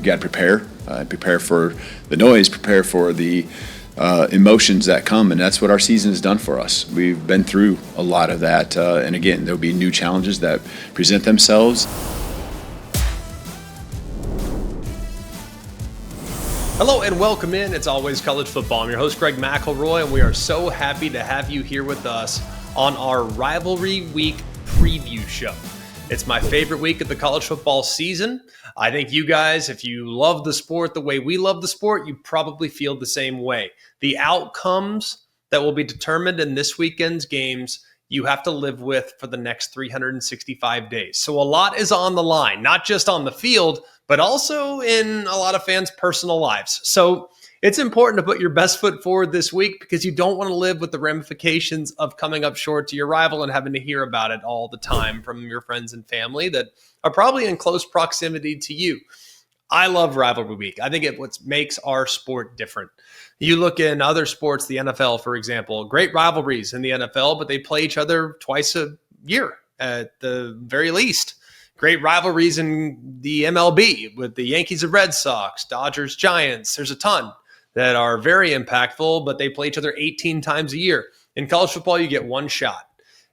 got to prepare for the noise, prepare for the emotions that come, and that's what our season has done for us. We've been through a lot of that, and again, there'll be new challenges that present themselves. Hello and welcome in. It's always college football. I'm your host, Greg McElroy, and we are so happy to have you here with us on our Rivalry Week preview show. It's my favorite week of the college football season. I think you guys, if you love the sport the way we love the sport, you probably feel the same way. The outcomes that will be determined in this weekend's games, you have to live with for the next 365 days. So a lot is on the line, not just on the field, but also in a lot of fans' personal lives. So it's important to put your best foot forward this week because you don't want to live with the ramifications of coming up short to your rival and having to hear about it all the time from your friends and family that are probably in close proximity to you. I love Rivalry Week. I think it what makes our sport different. You look in other sports, the NFL, for example, great rivalries in the NFL, but they play each other twice a year at the very least. Great rivalries in the MLB with the Yankees and Red Sox, Dodgers, Giants. There's a ton that are very impactful, but they play each other 18 times a year. In college football, you get one shot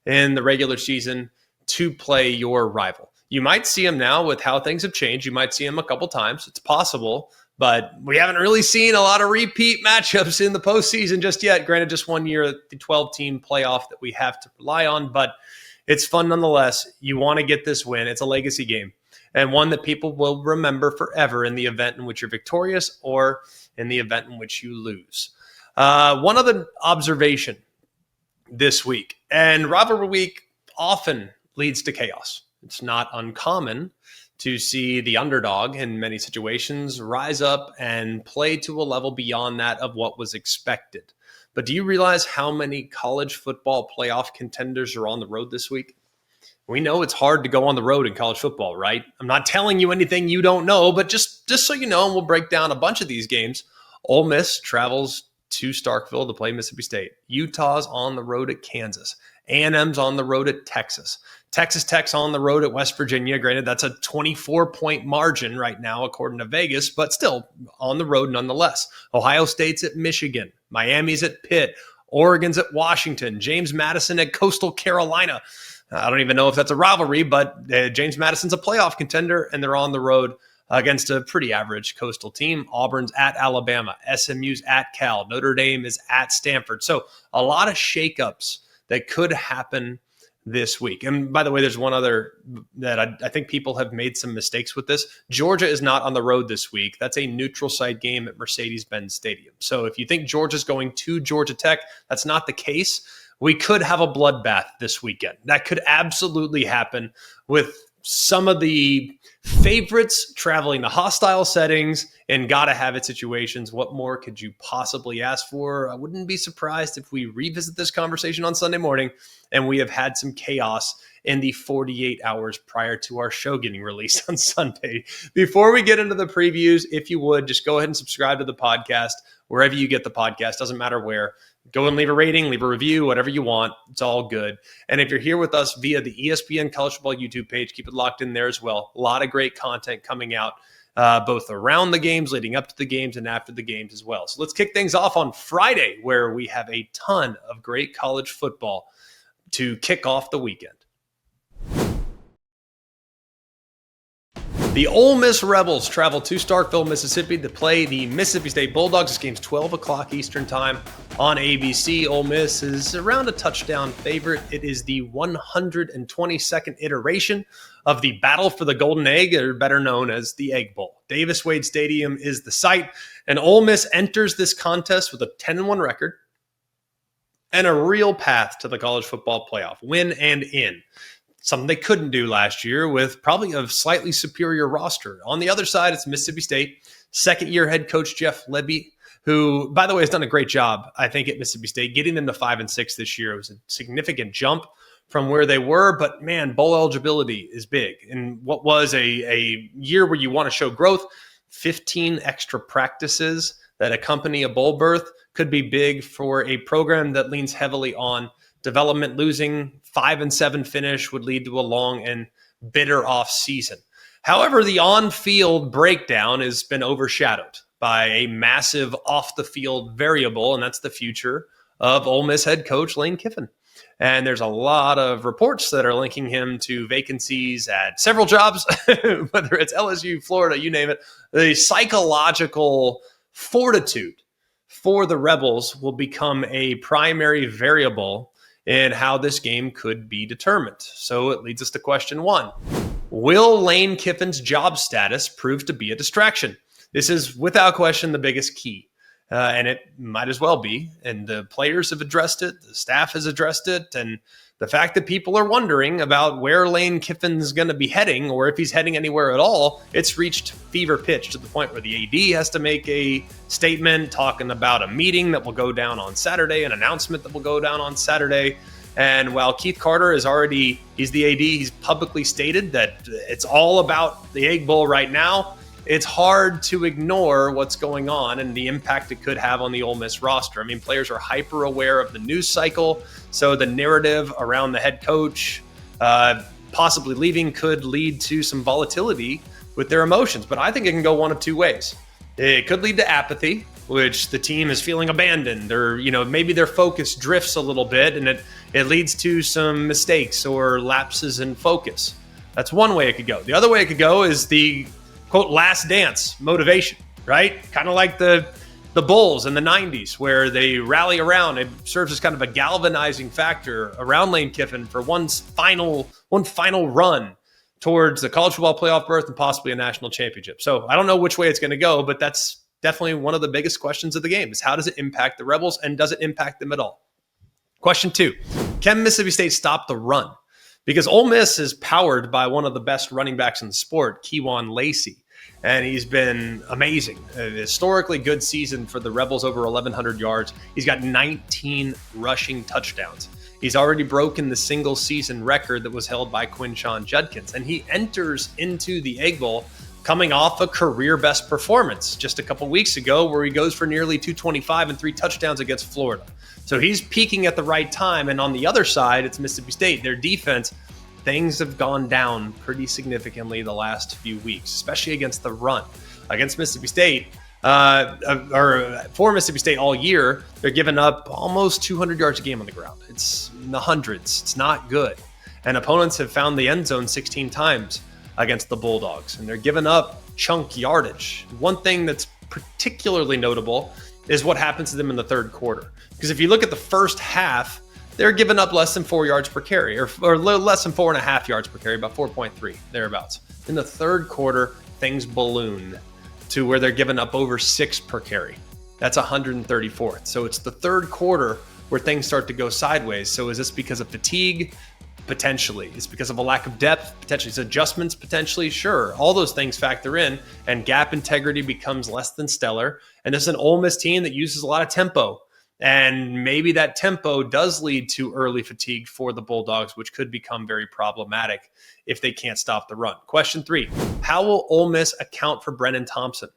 in the regular season to play your rival. You might see them now with how things have changed. You might see them a couple times. It's possible, but we haven't really seen a lot of repeat matchups in the postseason just yet. Granted, just 1 year, the 12-team playoff that we have to rely on, but it's fun nonetheless. You want to get this win. It's a legacy game and one that people will remember forever in the event in which you're victorious or in the event in which you lose. One other observation this week, and Rivalry Week often leads to chaos. It's not uncommon to see the underdog in many situations rise up and play to a level beyond that of what was expected. But do you realize how many college football playoff contenders are on the road this week? We know it's hard to go on the road in college football, right? I'm not telling you anything you don't know, but just so you know, and we'll break down a bunch of these games. Ole Miss travels to Starkville to play Mississippi State. Utah's on the road at Kansas. A&M's on the road at Texas. Texas Tech's on the road at West Virginia. Granted, that's a 24-point margin right now, according to Vegas, but still on the road nonetheless. Ohio State's at Michigan. Miami's at Pitt. Oregon's at Washington. James Madison at Coastal Carolina. I don't even know if that's a rivalry, but James Madison's a playoff contender, and they're on the road against a pretty average Coastal team. Auburn's at Alabama. SMU's at Cal. Notre Dame is at Stanford. So a lot of shakeups that could happen this week. And by the way, there's one other that I think people have made some mistakes with this. Georgia is not on the road this week. That's a neutral site game at Mercedes-Benz Stadium. So if you think Georgia's going to Georgia Tech, that's not the case. We could have a bloodbath this weekend. That could absolutely happen with some of the favorites traveling to hostile settings and gotta have it situations. What more could you possibly ask for? I wouldn't be surprised if we revisit this conversation on Sunday morning and we have had some chaos in the 48 hours prior to our show getting released on Sunday. Before we get into the previews, if you would, just go ahead and subscribe to the podcast wherever you get the podcast. Doesn't matter where. Go and leave a rating, leave a review, whatever you want. It's all good. And if you're here with us via the ESPN College Football YouTube page, keep it locked in there as well. A lot of great content coming out, both around the games, leading up to the games, and after the games as well. So let's kick things off on Friday, where we have a ton of great college football to kick off the weekend. The Ole Miss Rebels travel to Starkville, Mississippi to play the Mississippi State Bulldogs. This game's 12 o'clock Eastern time on ABC. Ole Miss is around a touchdown favorite. It is the 122nd iteration of the Battle for the Golden Egg, or better known as the Egg Bowl. Davis Wade Stadium is the site, and Ole Miss enters this contest with a 10-1 record and a real path to the college football playoff, win and in. Something they couldn't do last year with probably a slightly superior roster. On the other side, it's Mississippi State, second-year head coach Jeff Lebby, who, by the way, has done a great job, I think, at Mississippi State. Getting them to 5-6 this year was a significant jump from where they were, but man, bowl eligibility is big. And what was a year where you want to show growth, 15 extra practices that accompany a bowl berth could be big for a program that leans heavily on development. Losing 5-7 finish would lead to a long and bitter off season. However, the on-field breakdown has been overshadowed by a massive off-the-field variable, and that's the future of Ole Miss head coach Lane Kiffin. And there's a lot of reports that are linking him to vacancies at several jobs, whether it's LSU, Florida, you name it. The psychological fortitude for the Rebels will become a primary variable in how this game could be determined. So it leads us to question one. Will Lane Kiffin's job status prove to be a distraction? This is without question the biggest key. And it might as well be. And the players have addressed it. The staff has addressed it. And the fact that people are wondering about where Lane Kiffin's going to be heading or if he's heading anywhere at all, it's reached fever pitch to the point where the AD has to make a statement talking about a meeting that will go down on Saturday, an announcement that will go down on Saturday. And while Keith Carter he's the AD, he's publicly stated that it's all about the Egg Bowl right now. It's hard to ignore what's going on and the impact it could have on the Ole Miss roster. I mean, players are hyper aware of the news cycle, so the narrative around the head coach possibly leaving could lead to some volatility with their emotions. But I think it can go one of two ways. It could lead to apathy, which the team is feeling abandoned, or maybe their focus drifts a little bit, and it leads to some mistakes or lapses in focus. That's one way it could go. The other way it could go is the quote, last dance motivation, right? Kind of like the Bulls in the 90s where they rally around. It serves as kind of a galvanizing factor around Lane Kiffin for one final run towards the college football playoff berth and possibly a national championship. So I don't know which way it's going to go, but that's definitely one of the biggest questions of the game is how does it impact the Rebels and does it impact them at all? Question two, can Mississippi State stop the run? Because Ole Miss is powered by one of the best running backs in the sport, Kewan Lacey, and he's been amazing. A historically good season for the Rebels, over 1,100 yards. He's got 19 rushing touchdowns. He's already broken the single-season record that was held by Quinshon Judkins, and he enters into the Egg Bowl coming off a career-best performance just a couple weeks ago where he goes for nearly 225 and 3 touchdowns against Florida. So he's peaking at the right time. And on the other side, it's Mississippi State. Their defense, things have gone down pretty significantly the last few weeks, especially against the run. Against Mississippi State, for Mississippi State all year, they're giving up almost 200 yards a game on the ground. It's in the hundreds. It's not good. And opponents have found the end zone 16 times against the Bulldogs, and they're giving up chunk yardage. One thing that's particularly notable is what happens to them in the third quarter. Because if you look at the first half, they're giving up less than 4 yards per carry, or less than 4.5 yards per carry, about 4.3, thereabouts. In the third quarter, things balloon to where they're giving up over 6 per carry. That's 134th. So it's the third quarter where things start to go sideways. So is this because of fatigue? Potentially. It's because of a lack of depth? Potentially. It's adjustments? Potentially. Sure. All those things factor in, and gap integrity becomes less than stellar. And this is an Ole Miss team that uses a lot of tempo. And maybe that tempo does lead to early fatigue for the Bulldogs, which could become very problematic if they can't stop the run. Question three, how will Ole Miss account for Brennan Thompson?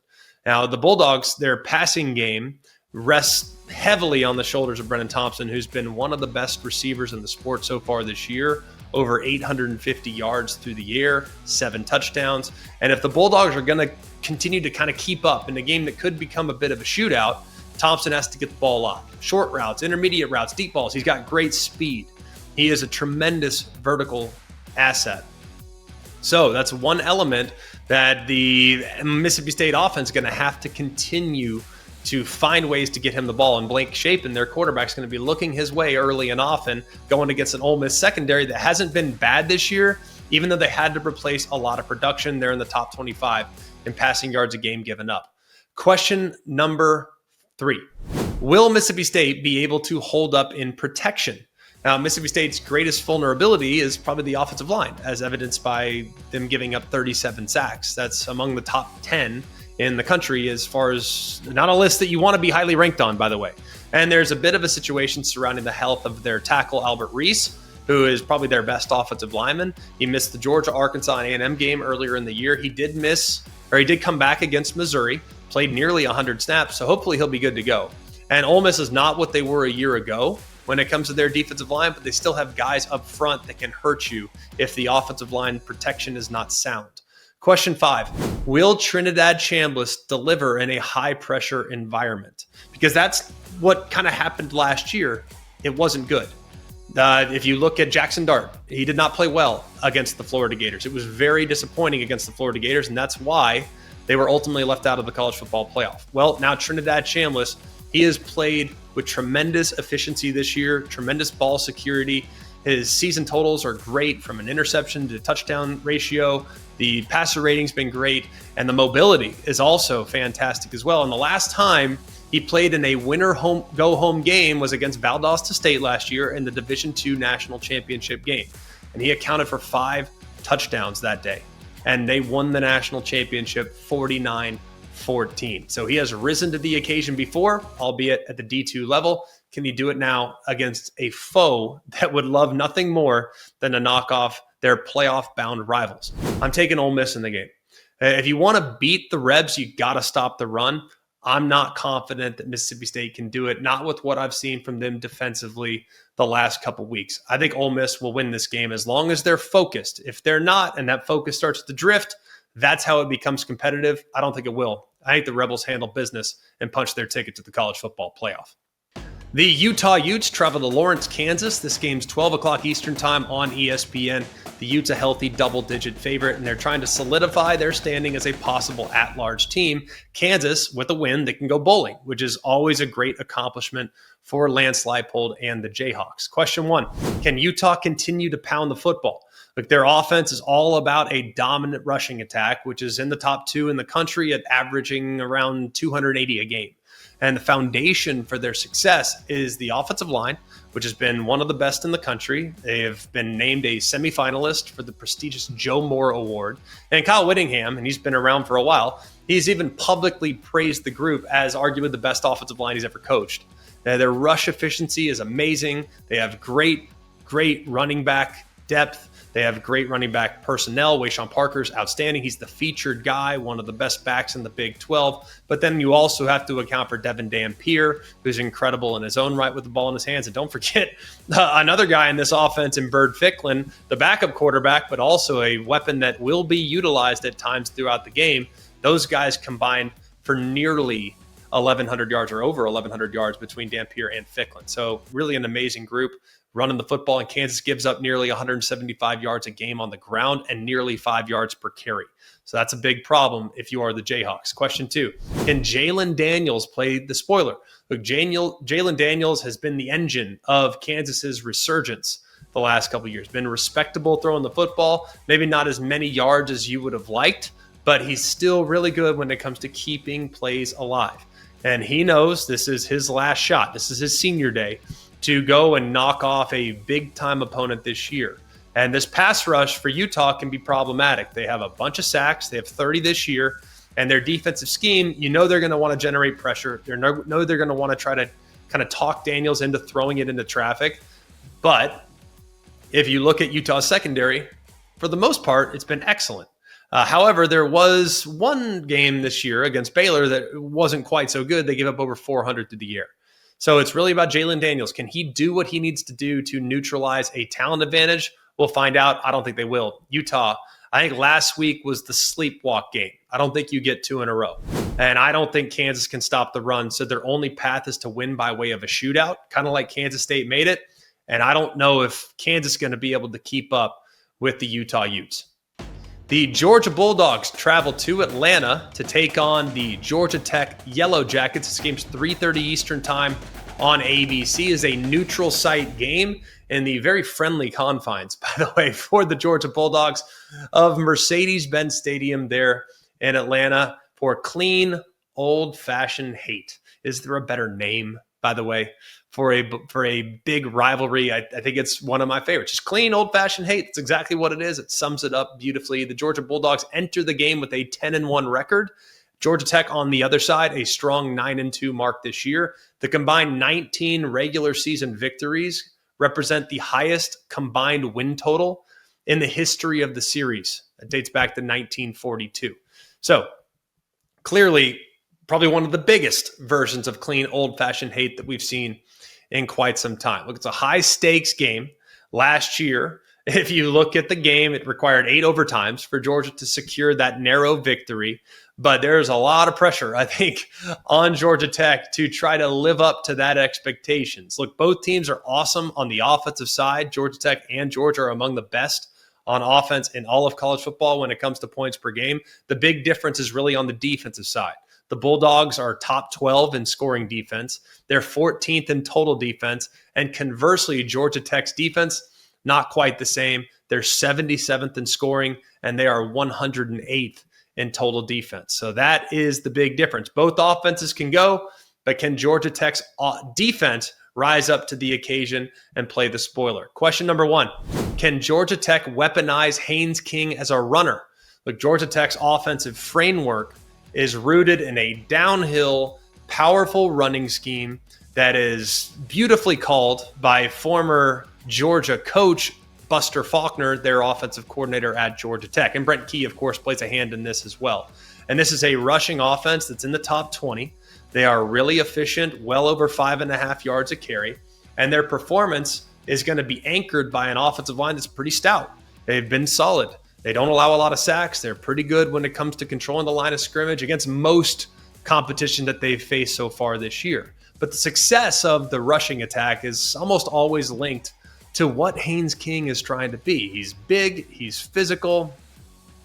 Now, the Bulldogs, their passing game rests heavily on the shoulders of Brennan Thompson, who's been one of the best receivers in the sport so far this year, over 850 yards through the air, 7 touchdowns. And if the Bulldogs are going to continue to kind of keep up in a game that could become a bit of a shootout, Thompson has to get the ball off. Short routes, intermediate routes, deep balls. He's got great speed. He is a tremendous vertical asset. So that's one element that the Mississippi State offense is going to have to continue to find ways to get him the ball in blank shape, and their quarterback's going to be looking his way early and often, going against an Ole Miss secondary that hasn't been bad this year, even though they had to replace a lot of production. They're in the top 25 in passing yards a game given up. Question number 3. Will Mississippi State be able to hold up in protection? Now, Mississippi State's greatest vulnerability is probably the offensive line, as evidenced by them giving up 37 sacks. That's among the top 10 in the country, as far as not a list that you want to be highly ranked on, by the way. And there's a bit of a situation surrounding the health of their tackle, Albert Reese, who is probably their best offensive lineman. He missed the Georgia-Arkansas and A&M game earlier in the year. He did come back against Missouri, played nearly 100 snaps, so hopefully he'll be good to go. And Ole Miss is not what they were a year ago when it comes to their defensive line, but they still have guys up front that can hurt you if the offensive line protection is not sound. Question 5, will Trinidad Chambliss deliver in a high-pressure environment? Because that's what kind of happened last year. It wasn't good. If you look at Jackson Dart, he did not play well against the Florida Gators. It was very disappointing against the Florida Gators, and that's why they were ultimately left out of the college football playoff. Well, now Trinidad Chambliss, he has played with tremendous efficiency this year, tremendous ball security. His season totals are great from an interception to touchdown ratio. The passer rating's been great, and the mobility is also fantastic as well. And the last time he played in a winner go-home game was against Valdosta State last year in the Division II National Championship game. And he accounted for 5 touchdowns that day. And they won the national championship 49-14. So he has risen to the occasion before, albeit at the D2 level. Can he do it now against a foe that would love nothing more than to knock off their playoff-bound rivals? I'm taking Ole Miss in the game. If you want to beat the Rebs, you got to stop the run. I'm not confident that Mississippi State can do it, not with what I've seen from them defensively the last couple weeks. I think Ole Miss will win this game as long as they're focused. If they're not and that focus starts to drift, that's how it becomes competitive. I don't think it will. I think the Rebels handle business and punch their ticket to the college football playoff. The Utah Utes travel to Lawrence, Kansas. This game's 12 o'clock Eastern time on ESPN. The Utes a healthy double-digit favorite, and they're trying to solidify their standing as a possible at-large team. Kansas, with a win, they can go bowling, which is always a great accomplishment for Lance Leipold and the Jayhawks. Question 1, can Utah continue to pound the football? Look, their offense is all about a dominant rushing attack, which is in the top 2 in the country at averaging around 280 a game. And the foundation for their success is the offensive line, which has been one of the best in the country. They have been named a semifinalist for the prestigious Joe Moore Award. And Kyle Whittingham, and he's been around for a while, he's even publicly praised the group as arguably the best offensive line he's ever coached. Their rush efficiency is amazing. They have great running back depth. They have great running back personnel. Wayshawn Parker's outstanding. He's the featured guy, one of the best backs in the Big 12. But then you also have to account for Devin Dampier, who's incredible in his own right with the ball in his hands. And don't forget another guy in this offense in Bird Ficklin, the backup quarterback, but also a weapon that will be utilized at times throughout the game. Those guys combined for nearly 1,100 yards or over 1,100 yards between Dampier and Ficklin. So really an amazing group running the football, and Kansas gives up nearly 175 yards a game on the ground and nearly 5 yards per carry. So that's a big problem if you are the Jayhawks. Question 2, can Jalen Daniels play the spoiler? Look, Jalen Daniels has been the engine of Kansas's resurgence the last couple of years. Been respectable throwing the football, maybe not as many yards as you would have liked, but he's still really good when it comes to keeping plays alive. And he knows this is his last shot. This is his senior day to go and knock off a big-time opponent this year. And this pass rush for Utah can be problematic. They have a bunch of sacks. They have 30 this year. And their defensive scheme, you know they're going to want to generate pressure. They're going to want to try to kind of talk Daniels into throwing it into traffic. But if you look at Utah's secondary, for the most part, it's been excellent. However, there was one game this year against Baylor that wasn't quite so good. They gave up over 400 through the air. So it's really about Jalen Daniels. Can he do what he needs to do to neutralize a talent advantage? We'll find out. I don't think they will. Utah, I think last week was the sleepwalk game. I don't think you get 2 in a row. And I don't think Kansas can stop the run. So their only path is to win by way of a shootout, kind of like Kansas State made it. And I don't know if Kansas is going to be able to keep up with the Utah Utes. The Georgia Bulldogs travel to Atlanta to take on the Georgia Tech Yellow Jackets. This game's 3:30 Eastern time on ABC. Is a neutral site game in the very friendly confines, by the way, for the Georgia Bulldogs of Mercedes-Benz Stadium there in Atlanta for clean, old-fashioned hate. Is there a better name, by the way, for a big rivalry? I think it's one of my favorites. Just clean, old-fashioned hate. That's exactly what it is. It sums it up beautifully. The Georgia Bulldogs enter the game with a 10-1 record. Georgia Tech on the other side, a strong 9-2 mark this year. The combined 19 regular season victories represent the highest combined win total in the history of the series. It dates back to 1942. So clearly, probably one of the biggest versions of clean, old-fashioned hate that we've seen in quite some time. Look, it's a high-stakes game. Last year, If you look at the game, it required 8 overtimes for Georgia to secure that narrow victory. But there's a lot of pressure, I think, on Georgia Tech to try to live up to that expectations. Look, both teams are awesome on the offensive side. Georgia Tech and Georgia are among the best on offense in all of college football when it comes to points per game. The big difference is really on the defensive side. The Bulldogs are top 12 in scoring defense. They're 14th in total defense. And conversely, Georgia Tech's defense, not quite the same. They're 77th in scoring, and they are 108th in total defense. So that is the big difference. Both offenses can go, but can Georgia Tech's defense rise up to the occasion and play the spoiler? Question number 1, can Georgia Tech weaponize Haynes King as a runner? Look, Georgia Tech's offensive framework is rooted in a downhill, powerful running scheme that is beautifully called by former Georgia coach Buster Faulkner, their offensive coordinator at Georgia Tech. And Brent Key, of course, plays a hand in this as well. And this is a rushing offense that's in the top 20. They are really efficient, well over 5.5 yards a carry. And their performance is going to be anchored by an offensive line that's pretty stout. They've been solid. They don't allow a lot of sacks. They're pretty good when it comes to controlling the line of scrimmage against most competition that they've faced so far this year. But the success of the rushing attack is almost always linked to what Haynes King is trying to be. He's big, he's physical,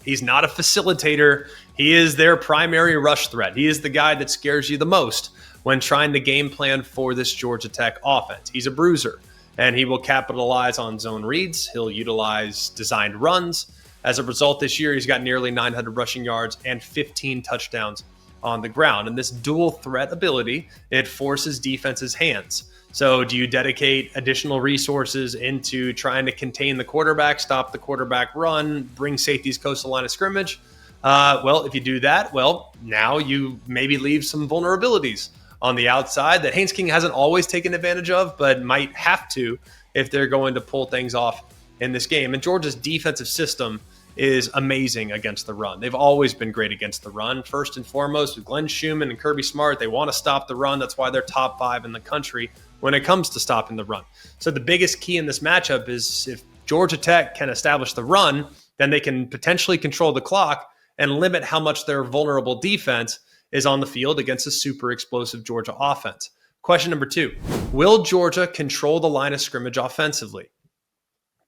he's not a facilitator. He is their primary rush threat. He is the guy that scares you the most when trying to game plan for this Georgia Tech offense. He's a bruiser, and he will capitalize on zone reads. He'll utilize designed runs. As a result, this year, he's got nearly 900 rushing yards and 15 touchdowns on the ground. And this dual threat ability, it forces defenses' hands. So do you dedicate additional resources into trying to contain the quarterback, stop the quarterback run, bring safeties close to the line of scrimmage? Well, if you do that, well, now you maybe leave some vulnerabilities on the outside that Haynes King hasn't always taken advantage of, but might have to if they're going to pull things off in this game. And Georgia's defensive system is amazing against the run. They've always been great against the run. First and foremost, with Glenn Schumann and Kirby Smart, they want to stop the run. That's why they're top 5 in the country when it comes to stopping the run. So the biggest key in this matchup is if Georgia Tech can establish the run, then they can potentially control the clock and limit how much their vulnerable defense is on the field against a super explosive Georgia offense. Question number 2, will Georgia control the line of scrimmage offensively?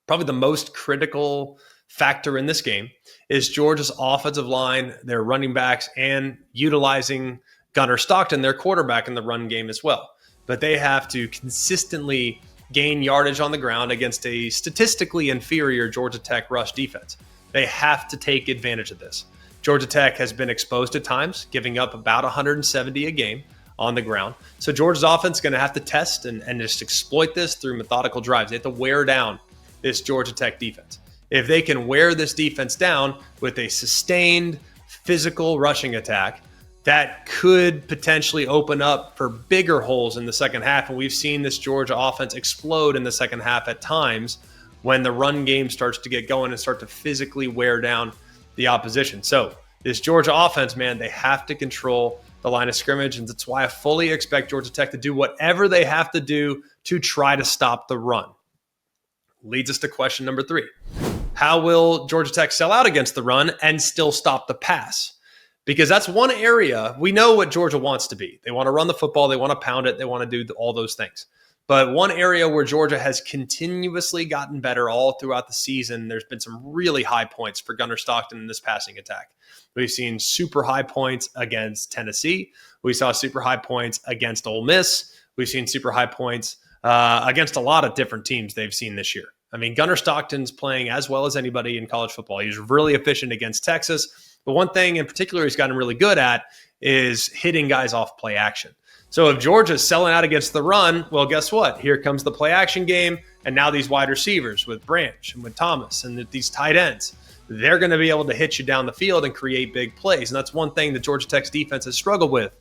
Probably the most critical factor in this game is Georgia's offensive line, their running backs, and utilizing Gunnar Stockton, their quarterback, in the run game as well. But they have to consistently gain yardage on the ground against a statistically inferior Georgia Tech rush defense. They have to take advantage of this. Georgia Tech has been exposed at times, giving up about 170 a game on the ground. So Georgia's offense is going to have to test and just exploit this through methodical drives. They have to wear down this Georgia Tech defense. If they can wear this defense down with a sustained physical rushing attack, that could potentially open up for bigger holes in the second half. And we've seen this Georgia offense explode in the second half at times when the run game starts to get going and start to physically wear down the opposition. So this Georgia offense, man, they have to control the line of scrimmage. And that's why I fully expect Georgia Tech to do whatever they have to do to try to stop the run. Leads us to question number 3. How will Georgia Tech sell out against the run and still stop the pass? Because that's one area we know what Georgia wants to be. They want to run the football. They want to pound it. They want to do all those things. But one area where Georgia has continuously gotten better all throughout the season, there's been some really high points for Gunnar Stockton in this passing attack. We've seen super high points against Tennessee. We saw super high points against Ole Miss. We've seen super high points against a lot of different teams they've seen this year. I mean, Gunnar Stockton's playing as well as anybody in college football. He's really efficient against Texas. But one thing in particular he's gotten really good at is hitting guys off play action. So if Georgia's selling out against the run, well, guess what? Here comes the play action game, and now these wide receivers with Branch and with Thomas and these tight ends, they're going to be able to hit you down the field and create big plays. And that's one thing that Georgia Tech's defense has struggled with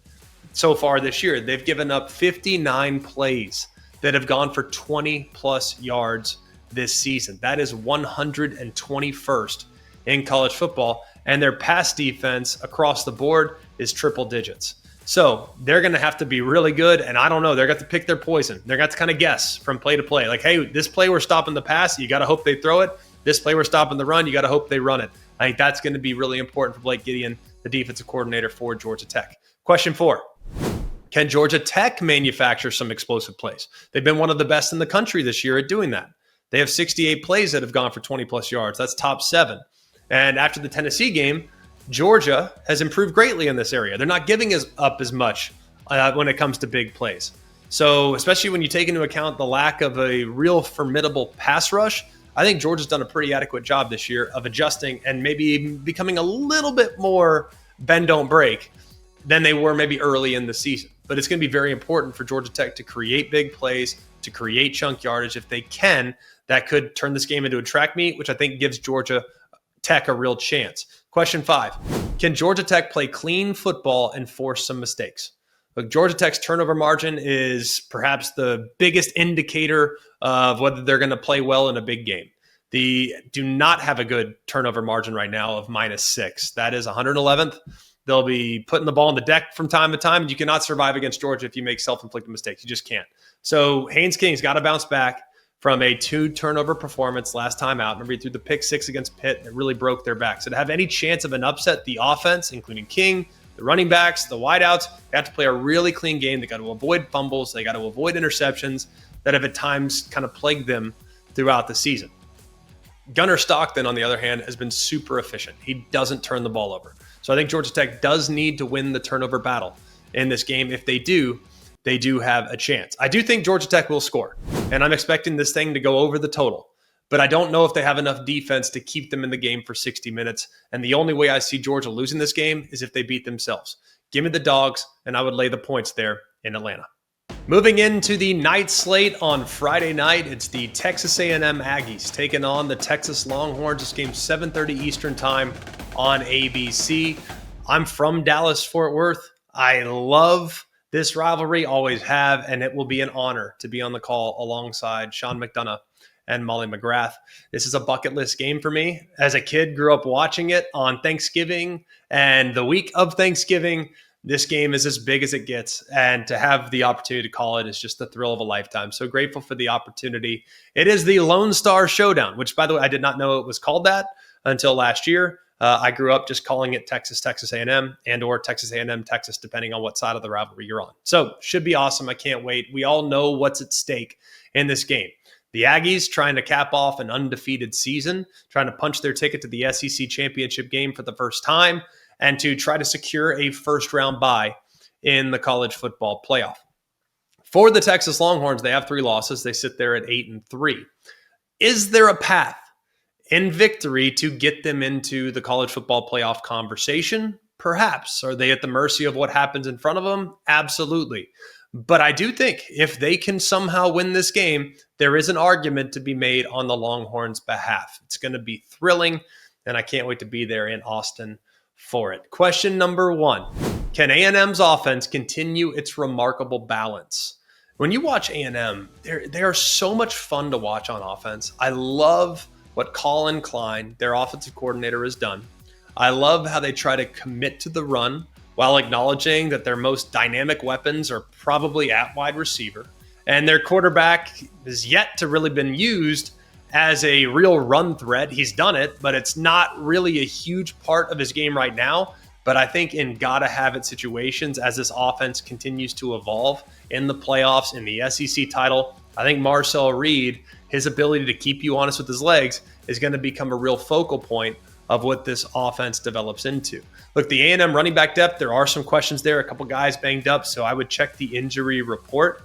so far this year. They've given up 59 plays that have gone for 20-plus yards this season. That is 121st in college football. And their pass defense across the board is triple digits. So they're going to have to be really good. And I don't know, they're going to pick their poison. They're going to kind of guess from play to play. Like, hey, this play we're stopping the pass. You got to hope they throw it. This play we're stopping the run. You got to hope they run it. I think that's going to be really important for Blake Gideon, the defensive coordinator for Georgia Tech. Question 4. Can Georgia Tech manufacture some explosive plays? They've been one of the best in the country this year at doing that. They have 68 plays that have gone for 20-plus yards. That's top 7. And after the Tennessee game, Georgia has improved greatly in this area. They're not giving up as much when it comes to big plays. So especially when you take into account the lack of a real formidable pass rush, I think Georgia's done a pretty adequate job this year of adjusting and maybe even becoming a little bit more bend, don't break than they were maybe early in the season. But it's going to be very important for Georgia Tech to create big plays, to create chunk yardage. If they can, that could turn this game into a track meet, which I think gives Georgia Tech a real chance. Question 5, can Georgia Tech play clean football and force some mistakes? Look, Georgia Tech's turnover margin is perhaps the biggest indicator of whether they're going to play well in a big game. They do not have a good turnover margin right now of -6. That is 111th. They'll be putting the ball on the deck from time to time. You cannot survive against Georgia if you make self-inflicted mistakes. You just can't. So Haynes King's got to bounce back from a 2-turnover performance last time out. Remember, he threw the pick 6 against Pitt. It really broke their back. So to have any chance of an upset, the offense, including King, the running backs, the wideouts, they have to play a really clean game. They got to avoid fumbles. They got to avoid interceptions that have at times kind of plagued them throughout the season. Gunnar Stockton, on the other hand, has been super efficient. He doesn't turn the ball over. So I think Georgia Tech does need to win the turnover battle in this game. If they do have a chance. I do think Georgia Tech will score, and I'm expecting this thing to go over the total. But I don't know if they have enough defense to keep them in the game for 60 minutes. And the only way I see Georgia losing this game is if they beat themselves. Give me the Dogs, and I would lay the points there in Atlanta. Moving into the night slate on Friday night, it's the Texas A&M Aggies taking on the Texas Longhorns. This game's 7:30 Eastern time on ABC. I'm from Dallas-Fort Worth. I love this rivalry, always have, and it will be an honor to be on the call alongside Sean McDonough and Molly McGrath. This is a bucket list game for me. As a kid, grew up watching it on Thanksgiving and the week of Thanksgiving. This game is as big as it gets, and to have the opportunity to call it is just the thrill of a lifetime. So grateful for the opportunity. It is the Lone Star Showdown, which, by the way, I did not know it was called that until last year. I grew up just calling it Texas A&M and or Texas A&M Texas, depending on what side of the rivalry you're on. So should be awesome. I can't wait. We all know what's at stake in this game. The Aggies trying to cap off an undefeated season, trying to punch their ticket to the SEC championship game for the first time, and to try to secure a first-round bye in the college football playoff. For the Texas Longhorns, they have 3 losses. They sit there at 8-3. Is there a path in victory to get them into the college football playoff conversation? Perhaps. Are they at the mercy of what happens in front of them? Absolutely. But I do think if they can somehow win this game, there is an argument to be made on the Longhorns' behalf. It's going to be thrilling, and I can't wait to be there in Austin for it. Question number 1. Can A&M's offense continue its remarkable balance? When you watch A&M, they are so much fun to watch on offense. I love what Colin Klein, their offensive coordinator, has done. I love how they try to commit to the run while acknowledging that their most dynamic weapons are probably at wide receiver. And their quarterback has yet to really been used as a real run threat. He's done it, but it's not really a huge part of his game right now. But I think in gotta-have-it situations, as this offense continues to evolve in the playoffs, in the SEC title, I think Marcel Reed, his ability to keep you honest with his legs, is going to become a real focal point of what this offense develops into. Look, the A&M running back depth, there are some questions there. A couple guys banged up, so I would check the injury report.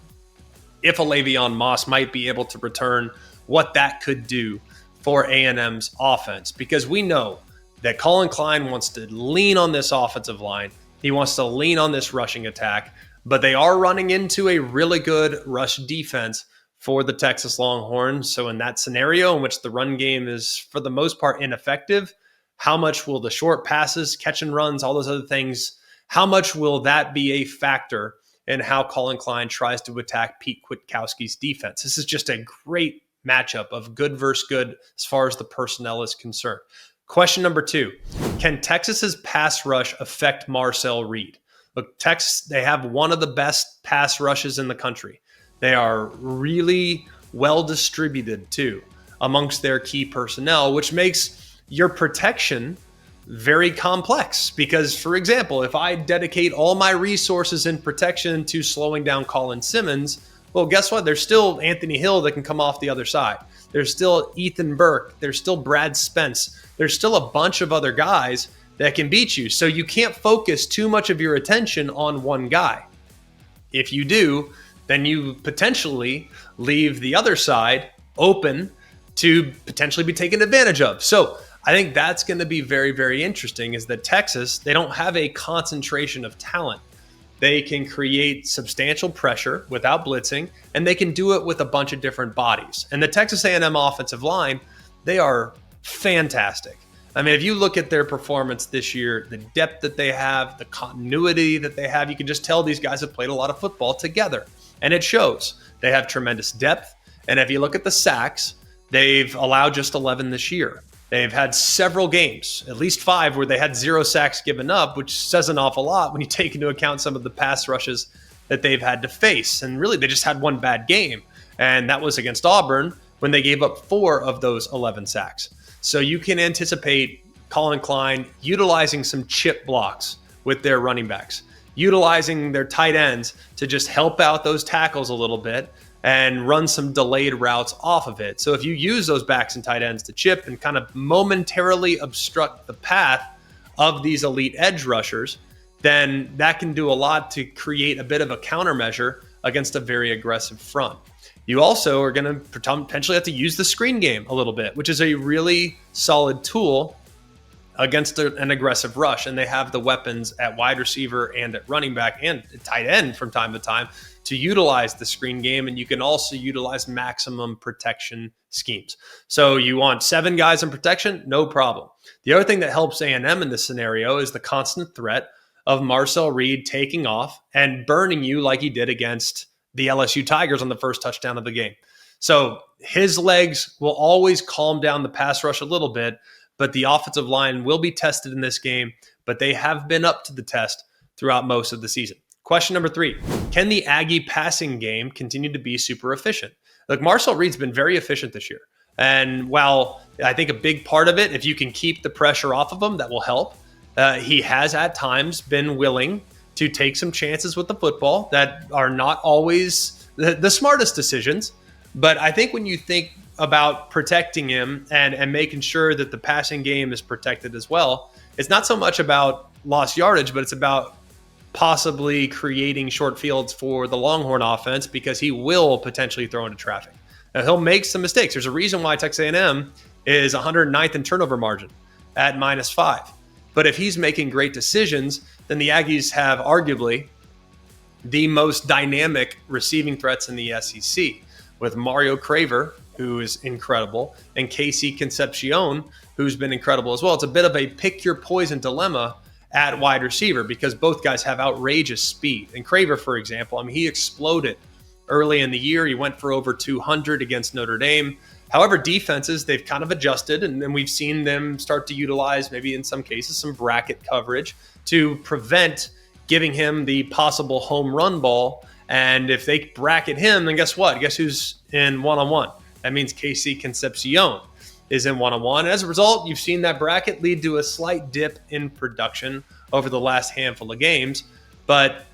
If a Le'Veon Moss might be able to return, what that could do for A&M's offense, because we know that Colin Klein wants to lean on this offensive line. He wants to lean on this rushing attack, but they are running into a really good rush defense for the Texas Longhorns. So in that scenario in which the run game is for the most part ineffective, how much will the short passes, catch and runs, all those other things, how much will that be a factor in how Colin Klein tries to attack Pete Kwiatkowski's defense? This is just a great matchup of good versus good as far as the personnel is concerned. Question number 2, can Texas's pass rush affect Marcel Reed? Look, Texas, they have one of the best pass rushes in the country. They are really well distributed too amongst their key personnel, which makes your protection very complex. Because, for example, if I dedicate all my resources in protection to slowing down Colin Simmons, well, guess what? There's still Anthony Hill that can come off the other side. There's still Ethan Burke. There's still Brad Spence. There's still a bunch of other guys that can beat you. So you can't focus too much of your attention on one guy. If you do, then you potentially leave the other side open to potentially be taken advantage of. So I think that's going to be very, very interesting, is that Texas, they don't have a concentration of talent. They can create substantial pressure without blitzing, and they can do it with a bunch of different bodies. And the Texas A&M offensive line, they are fantastic. I mean, if you look at their performance this year, the depth that they have, the continuity that they have, you can just tell these guys have played a lot of football together. And it shows. They have tremendous depth. And if you look at the sacks, they've allowed just 11 this year. They've had several games, at least 5, where they had 0 sacks given up, which says an awful lot when you take into account some of the pass rushes that they've had to face. And really, they just had one bad game, and that was against Auburn when they gave up 4 of those 11 sacks. So you can anticipate Colin Klein utilizing some chip blocks with their running backs, utilizing their tight ends to just help out those tackles a little bit and run some delayed routes off of it. So if you use those backs and tight ends to chip and kind of momentarily obstruct the path of these elite edge rushers, then that can do a lot to create a bit of a countermeasure against a very aggressive front. You also are going to potentially have to use the screen game a little bit, which is a really solid tool against an aggressive rush. And they have the weapons at wide receiver and at running back and at tight end from time to time to utilize the screen game. And you can also utilize maximum protection schemes. So you want 7 guys in protection, no problem. The other thing that helps A&M in this scenario is the constant threat of Marcel Reed taking off and burning you like he did against the LSU Tigers on the first touchdown of the game. So his legs will always calm down the pass rush a little bit, but the offensive line will be tested in this game, but they have been up to the test throughout most of the season. Question number 3, can the Aggie passing game continue to be super efficient? Look, Marcel Reed's been very efficient this year. And while I think a big part of it, if you can keep the pressure off of him, that will help. He has at times been willing to take some chances with the football that are not always the smartest decisions. But I think when you think about protecting him and making sure that the passing game is protected as well, it's not so much about lost yardage, but it's about possibly creating short fields for the Longhorn offense, because he will potentially throw into traffic. Now, he'll make some mistakes. There's a reason why Texas A&M is 109th in turnover margin at -5. But if he's making great decisions, then the Aggies have arguably the most dynamic receiving threats in the SEC, with Mario Craver, who is incredible, and Casey Concepcion, who's been incredible as well. It's a bit of a pick your poison dilemma at wide receiver, because both guys have outrageous speed. And Craver, for example, I mean, he exploded early in the year. He went for over 200 against Notre Dame. However, defenses, they've kind of adjusted, and then we've seen them start to utilize, maybe in some cases, some bracket coverage to prevent giving him the possible home run ball. And if they bracket him, then guess what? Guess who's in one-on-one? That means Casey Concepcion is in one-on-one. As a result, you've seen that bracket lead to a slight dip in production over the last handful of games, but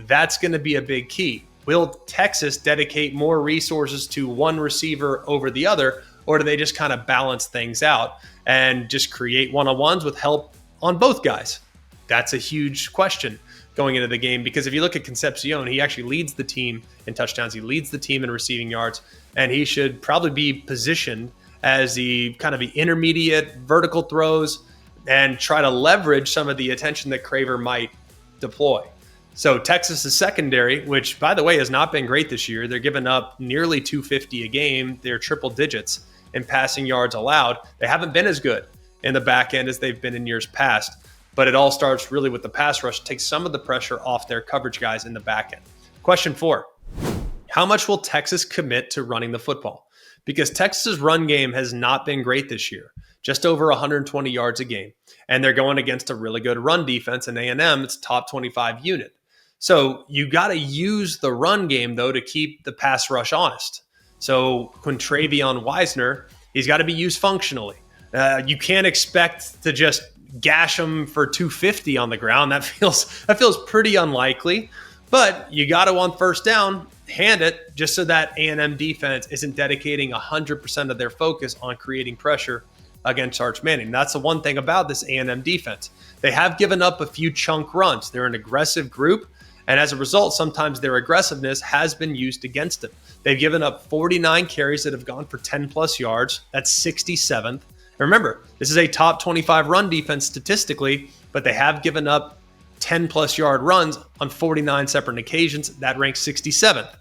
that's going to be a big key. Will Texas dedicate more resources to one receiver over the other, or do they just kind of balance things out and just create one-on-ones with help on both guys? That's a huge question going into the game, because if you look at Concepcion, he actually leads the team in touchdowns. He leads the team in receiving yards, and he should probably be positioned as the kind of the intermediate vertical throws and try to leverage some of the attention that Craver might deploy. So Texas's secondary, which by the way has not been great this year, they're giving up nearly 250 a game. They're triple digits in passing yards allowed. They haven't been as good in the back end as they've been in years past, but it all starts really with the pass rush to take some of the pressure off their coverage guys in the back end. Question 4, how much will Texas commit to running the football? because Texas's run game has not been great this year, just over 120 yards a game. And they're going against a really good run defense in A&M. It's top 25 unit. So you got to use the run game, though, to keep the pass rush honest. So Quintravion Wisner, he's got to be used functionally. You can't expect to just gash him for 250 on the ground. That feels pretty unlikely. But you got to, on first down, hand it just so that A&M defense isn't dedicating 100% of their focus on creating pressure against Arch Manning. That's the one thing about this A&M defense. They have given up a few chunk runs. They're an aggressive group, and as a result, sometimes their aggressiveness has been used against them. They've given up 49 carries that have gone for 10-plus yards. That's 67th. And remember, this is a top 25 run defense statistically, but they have given up 10-plus yard runs on 49 separate occasions. That ranks 67th.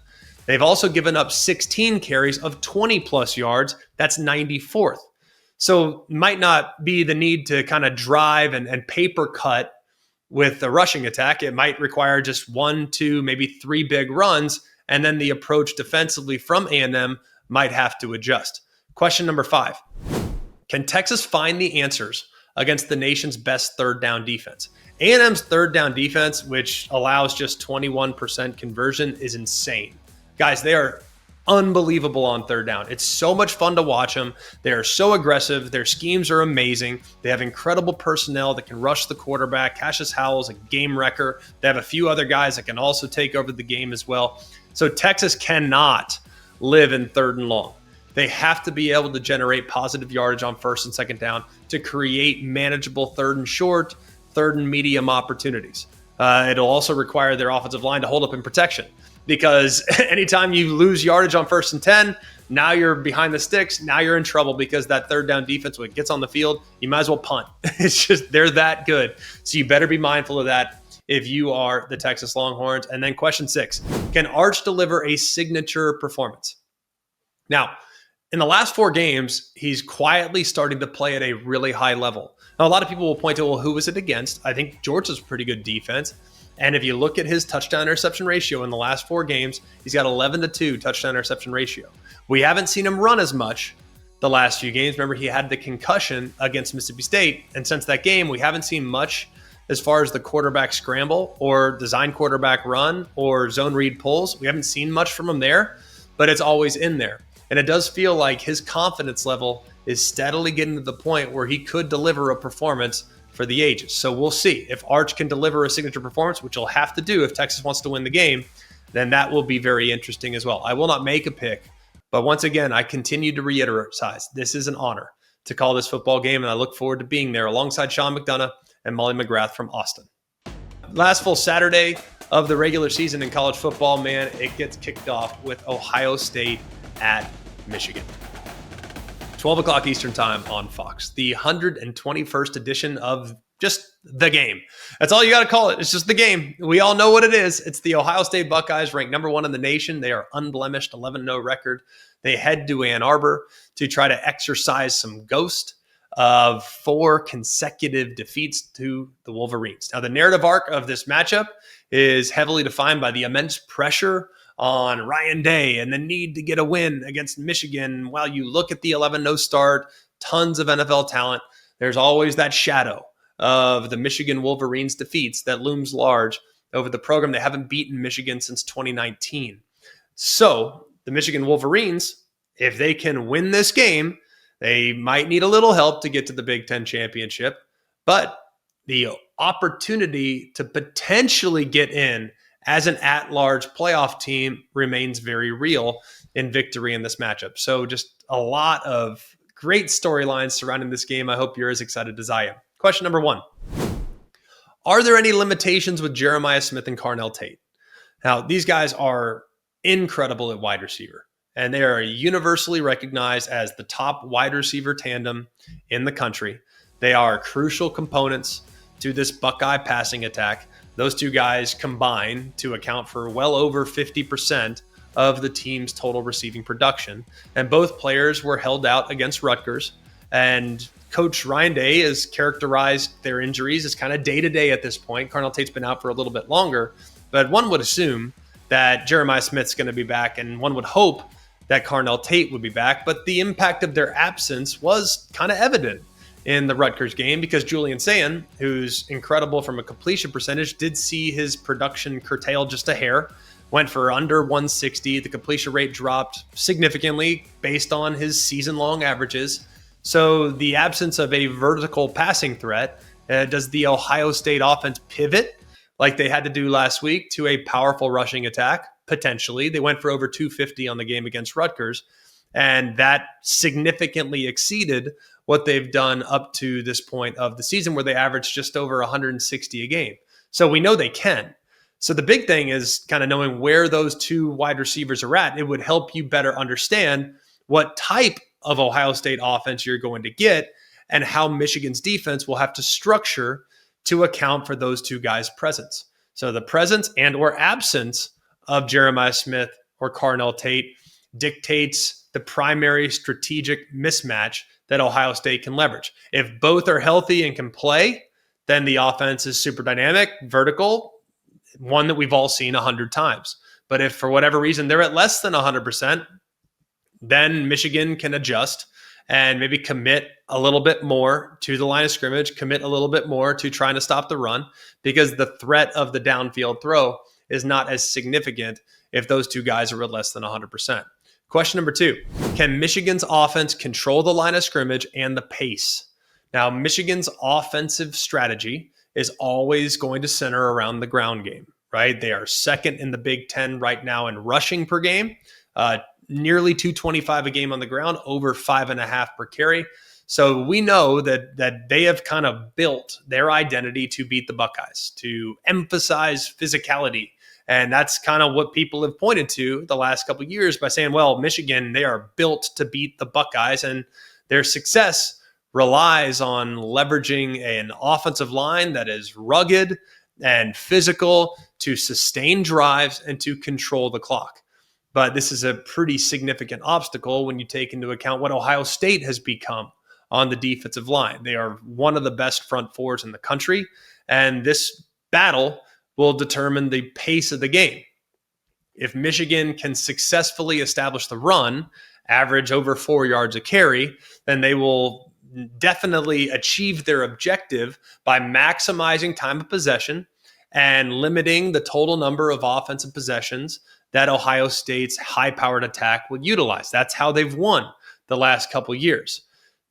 They've also given up 16 carries of 20-plus yards. That's 94th. So might not be the need to kind of drive and paper cut with the rushing attack. It might require just 1, 2, maybe 3 big runs, and then the approach defensively from A&M might have to adjust. Question number 5. Can Texas find the answers against the nation's best third down defense? A&M's third down defense, which allows just 21% conversion, is insane. Guys, they are unbelievable on third down. It's so much fun to watch them. They are so aggressive. Their schemes are amazing. They have incredible personnel that can rush the quarterback. Cassius Howell's a game wrecker. They have a few other guys that can also take over the game as well. So Texas cannot live in third and long. They have to be able to generate positive yardage on first and second down to create manageable third and short, third and medium opportunities. It'll also require their offensive line to hold up in protection, because anytime you lose yardage on first and 10, now you're behind the sticks. Now you're in trouble, because that third down defense, when it gets on the field, you might as well punt. It's just, they're that good. So you better be mindful of that if you are the Texas Longhorns. And then question 6, can Arch deliver a signature performance? Now, in the last 4 games, he's quietly starting to play at a really high level. Now, a lot of people will point to, well, who was it against? I think Georgia's a pretty good defense. And if you look at his touchdown interception ratio in the last 4 games, he's got 11-2 touchdown interception ratio. We haven't seen him run as much the last few games. Remember, he had the concussion against Mississippi State. And since that game, we haven't seen much as far as the quarterback scramble or design quarterback run or zone read pulls. We haven't seen much from him there, but it's always in there. And it does feel like his confidence level is steadily getting to the point where he could deliver a performance for the ages. So we'll see if Arch can deliver a signature performance, which he'll have to do if Texas wants to win the game. Then that will be very interesting as well. I will not make a pick, but once again, I continue to reiterate, this is an honor to call this football game, and I look forward to being there alongside Sean McDonough and Molly McGrath from Austin. Last full Saturday of the regular season in college football, man, it gets kicked off with Ohio State at Michigan. 12 o'clock Eastern time on Fox, the 121st edition of just the game. That's all you got to call it. It's just the game. We all know what it is. It's the Ohio State Buckeyes, ranked number 1 in the nation. They are unblemished, 11-0 record. They head to Ann Arbor to try to exercise some ghost of 4 consecutive defeats to the Wolverines. Now, the narrative arc of this matchup is heavily defined by the immense pressure on Ryan Day and the need to get a win against Michigan. While you look at the 11-0 start, tons of NFL talent, there's always that shadow of the Michigan Wolverines defeats that looms large over the program. They haven't beaten Michigan since 2019. So the Michigan Wolverines, if they can win this game, they might need a little help to get to the Big Ten championship, but the opportunity to potentially get in as an at-large playoff team remains very real in victory in this matchup. So just a lot of great storylines surrounding this game. I hope you're as excited as I am. Question number 1. Are there any limitations with Jeremiah Smith and Carnell Tate? Now, these guys are incredible at wide receiver, and they are universally recognized as the top wide receiver tandem in the country. They are crucial components to this Buckeye passing attack. Those 2 guys combine to account for well over 50% of the team's total receiving production. And both players were held out against Rutgers. And Coach Ryan Day has characterized their injuries as kind of day-to-day at this point. Carnell Tate's been out for a little bit longer. But one would assume that Jeremiah Smith's going to be back, and one would hope that Carnell Tate would be back, but the impact of their absence was kind of evident in the Rutgers game because Julian Sayin, who's incredible from a completion percentage, did see his production curtailed just a hair, went for under 160. The completion rate dropped significantly based on his season-long averages. So the absence of a vertical passing threat, does the Ohio State offense pivot like they had to do last week to a powerful rushing attack? Potentially. They went for over 250 on the game against Rutgers, and that significantly exceeded what they've done up to this point of the season, where they averaged just over 160 a game. So we know they can. So the big thing is kind of knowing where those two wide receivers are at. It would help you better understand what type of Ohio State offense you're going to get and how Michigan's defense will have to structure to account for those two guys' presence. So the presence and or absence of Jeremiah Smith or Carnell Tate dictates the primary strategic mismatch that Ohio State can leverage. If both are healthy and can play, then the offense is super dynamic, vertical, one that we've all seen 100 times. But if for whatever reason they're at less than 100%, then Michigan can adjust and maybe commit a little bit more to the line of scrimmage, commit a little bit more to trying to stop the run, because the threat of the downfield throw is not as significant if those two guys are at less than 100%. Question number 2, can Michigan's offense control the line of scrimmage and the pace? Now, Michigan's offensive strategy is always going to center around the ground game, right? They are second in the Big Ten right now in rushing per game, nearly 225 a game on the ground, over 5.5 per carry. So we know that they have kind of built their identity to beat the Buckeyes, to emphasize physicality. And that's kind of what people have pointed to the last couple of years by saying, well, Michigan, they are built to beat the Buckeyes, and their success relies on leveraging an offensive line that is rugged and physical to sustain drives and to control the clock. But this is a pretty significant obstacle when you take into account what Ohio State has become on the defensive line. They are one of the best front fours in the country, and this battle will determine the pace of the game. If Michigan can successfully establish the run, average over 4 yards a carry, then they will definitely achieve their objective by maximizing time of possession and limiting the total number of offensive possessions that Ohio State's high-powered attack would utilize. That's how they've won the last couple years.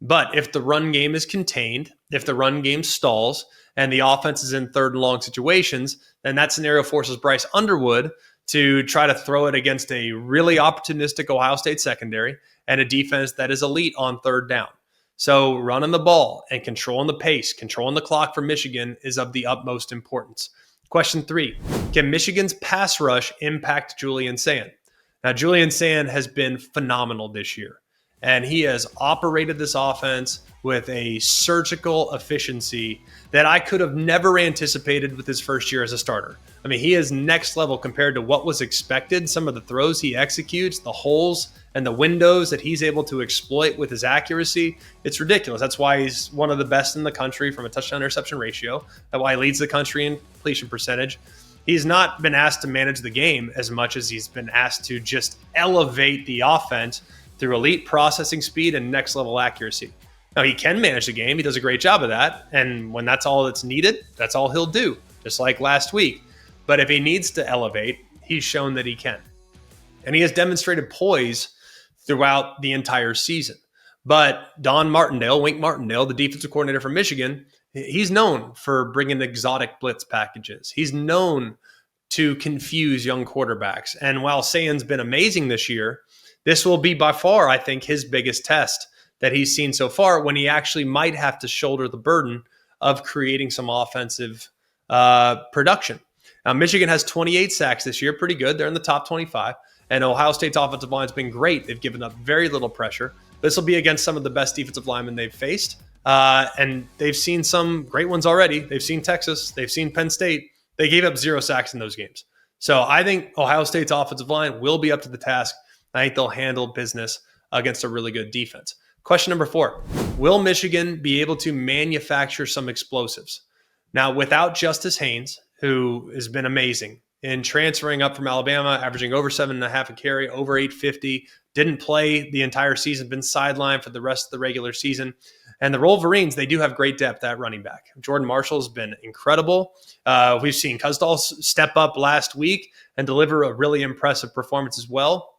But if the run game is contained, if the run game stalls, and the offense is in third and long situations, then that scenario forces Bryce Underwood to try to throw it against a really opportunistic Ohio State secondary and a defense that is elite on third down. So running the ball and controlling the pace, controlling the clock for Michigan is of the utmost importance. Question 3, can Michigan's pass rush impact Julian Sayin? Now, Julian Sayin has been phenomenal this year, and he has operated this offense with a surgical efficiency that I could have never anticipated with his first year as a starter. I mean, he is next level compared to what was expected. Some of the throws he executes, the holes and the windows that he's able to exploit with his accuracy, it's ridiculous. That's why he's one of the best in the country from a touchdown interception ratio. That's why he leads the country in completion percentage. He's not been asked to manage the game as much as he's been asked to just elevate the offense through elite processing speed and next level accuracy. Now, he can manage the game. He does a great job of that. And when that's all that's needed, that's all he'll do, just like last week. But if he needs to elevate, he's shown that he can. And he has demonstrated poise throughout the entire season. But Don Martindale, Wink Martindale, the defensive coordinator for Michigan, he's known for bringing exotic blitz packages. He's known to confuse young quarterbacks. And while Sayin's been amazing this year, this will be by far, I think, his biggest test that he's seen so far, when he actually might have to shoulder the burden of creating some offensive production. Now, Michigan has 28 sacks this year, pretty good. They're in the top 25. And Ohio State's offensive line has been great. They've given up very little pressure. This will be against some of the best defensive linemen they've faced. And they've seen some great ones already. They've seen Texas. They've seen Penn State. They gave up 0 sacks in those games. So I think Ohio State's offensive line will be up to the task. I think they'll handle business against a really good defense. Question number 4, will Michigan be able to manufacture some explosives? Now, without Justice Haynes, who has been amazing in transferring up from Alabama, averaging over 7.5 a carry, over 850. Didn't play the entire season, been sidelined for the rest of the regular season. And the Wolverines, they do have great depth at running back. Jordan Marshall's been incredible. We've seen Kuzdal step up last week and deliver a really impressive performance as well.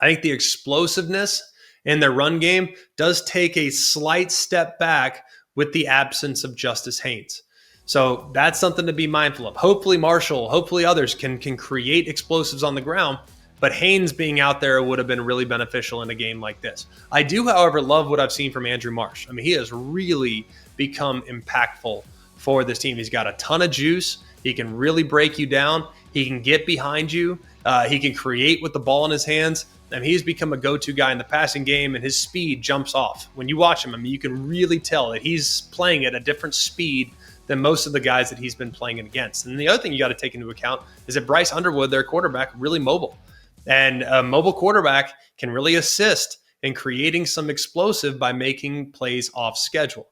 I think the explosiveness in their run game does take a slight step back with the absence of Justice Haynes. So that's something to be mindful of. Hopefully Marshall, hopefully others can create explosives on the ground, but Haynes being out there would have been really beneficial in a game like this. I do, however, love what I've seen from Andrew Marsh. I mean, he has really become impactful for this team. He's got a ton of juice. He can really break you down. He can get behind you. He can create with the ball in his hands. And he's become a go-to guy in the passing game, and his speed jumps off. When you watch him, I mean, you can really tell that he's playing at a different speed than most of the guys that he's been playing against. And the other thing you got to take into account is that Bryce Underwood, their quarterback, really mobile. And a mobile quarterback can really assist in creating some explosive by making plays off schedule.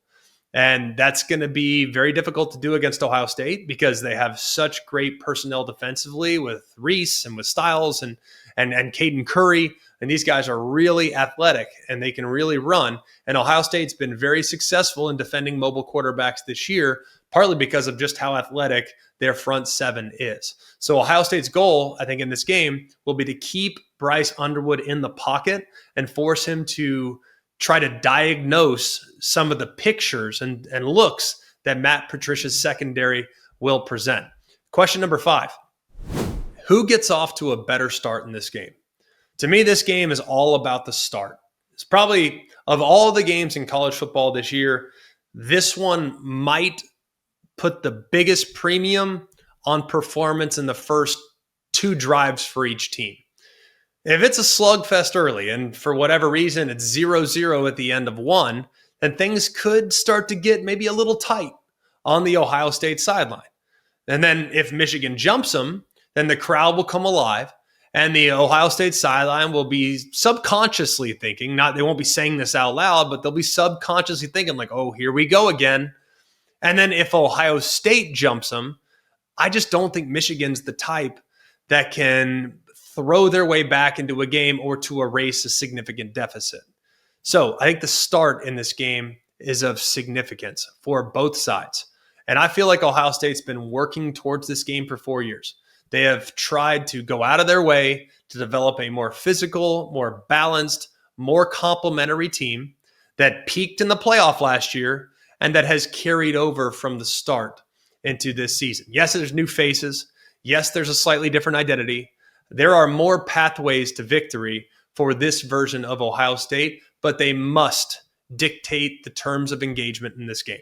And that's going to be very difficult to do against Ohio State because they have such great personnel defensively with Reese and with Styles and Caden Curry. And these guys are really athletic and they can really run. And Ohio State's been very successful in defending mobile quarterbacks this year, partly because of just how athletic their front seven is. So Ohio State's goal, I think, in this game will be to keep Bryce Underwood in the pocket and force him to try to diagnose some of the pictures and looks that Matt Patricia's secondary will present. Question number 5. Who gets off to a better start in this game? To me, this game is all about the start. It's probably, of all the games in college football this year, this one might put the biggest premium on performance in the first 2 drives for each team. If it's a slugfest early and for whatever reason it's 0-0 at the end of one, then things could start to get maybe a little tight on the Ohio State sideline. And then if Michigan jumps them, then the crowd will come alive and the Ohio State sideline will be subconsciously thinking, they won't be saying this out loud, but they'll be subconsciously thinking like, oh, here we go again. And then if Ohio State jumps them, I just don't think Michigan's the type that can throw their way back into a game or to erase a significant deficit. So I think the start in this game is of significance for both sides. And I feel like Ohio State's been working towards this game for 4 years. They have tried to go out of their way to develop a more physical, more balanced, more complementary team that peaked in the playoff last year and that has carried over from the start into this season. Yes, there's new faces. Yes, there's a slightly different identity. There are more pathways to victory for this version of Ohio State, but they must dictate the terms of engagement in this game.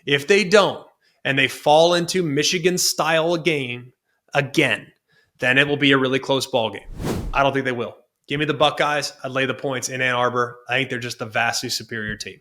If they don't, and they fall into Michigan-style game again, then it will be a really close ball game. I don't think they will. Give me the Buckeyes. I'd lay the points in Ann Arbor. I think they're just a vastly superior team.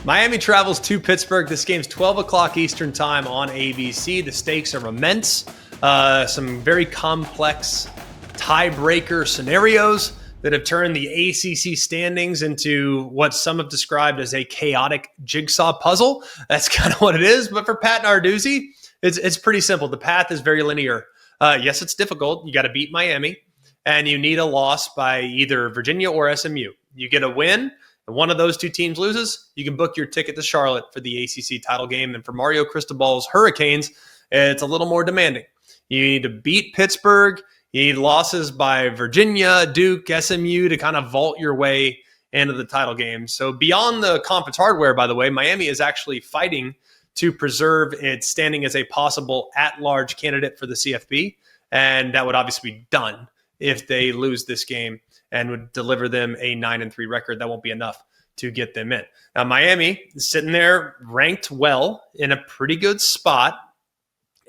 Miami travels to Pittsburgh. This game's 12 o'clock Eastern time on ABC. The stakes are immense. Some very complex tiebreaker scenarios that have turned the ACC standings into what some have described as a chaotic jigsaw puzzle. That's kind of what it is. But for Pat Narduzzi, it's pretty simple. The path is very linear. Yes, it's difficult. You got to beat Miami, and you need a loss by either Virginia or SMU. You get a win, and one of those 2 teams loses, you can book your ticket to Charlotte for the ACC title game. And for Mario Cristobal's Hurricanes, it's a little more demanding. You need to beat Pittsburgh. You need losses by Virginia, Duke, SMU to kind of vault your way into the title game. So beyond the conference hardware, by the way, Miami is actually fighting to preserve its standing as a possible at-large candidate for the CFP. And that would obviously be done if they lose this game and would deliver them a 9-3 record. That won't be enough to get them in. Now, Miami is sitting there ranked well in a pretty good spot.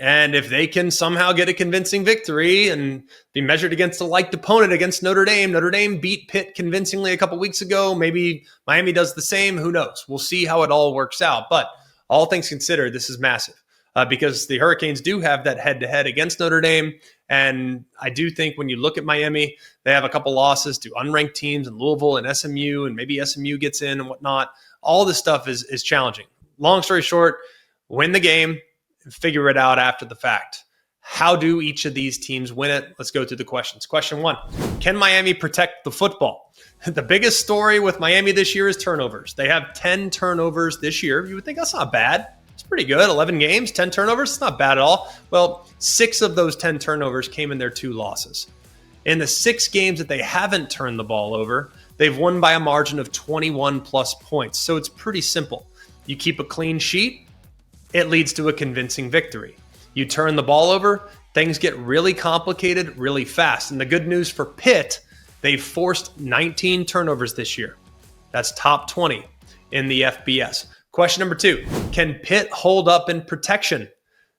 And if they can somehow get a convincing victory and be measured against a liked opponent against Notre Dame beat Pitt convincingly a couple weeks ago. Maybe Miami does the same. Who knows? We'll see how it all works out. But all things considered, this is massive because the Hurricanes do have that head-to-head against Notre Dame. And I do think when you look at Miami, they have a couple losses to unranked teams in Louisville and SMU, and maybe SMU gets in and whatnot. All this stuff is challenging. Long story short, win the game, and figure it out after the fact. How do each of these teams win it? Let's go through the questions. Question 1, can Miami protect the football? The biggest story with Miami this year is turnovers. They have 10 turnovers this year. You would think that's not bad. It's pretty good. 11 games, 10 turnovers. It's not bad at all. Well, 6 of those 10 turnovers came in their 2 losses. In the 6 games that they haven't turned the ball over, they've won by a margin of 21 plus points. So it's pretty simple. You keep a clean sheet, it leads to a convincing victory. You turn the ball over, things get really complicated really fast. And the good news for Pitt, they've forced 19 turnovers this year. That's top 20 in the FBS. Question number 2, can Pitt hold up in protection?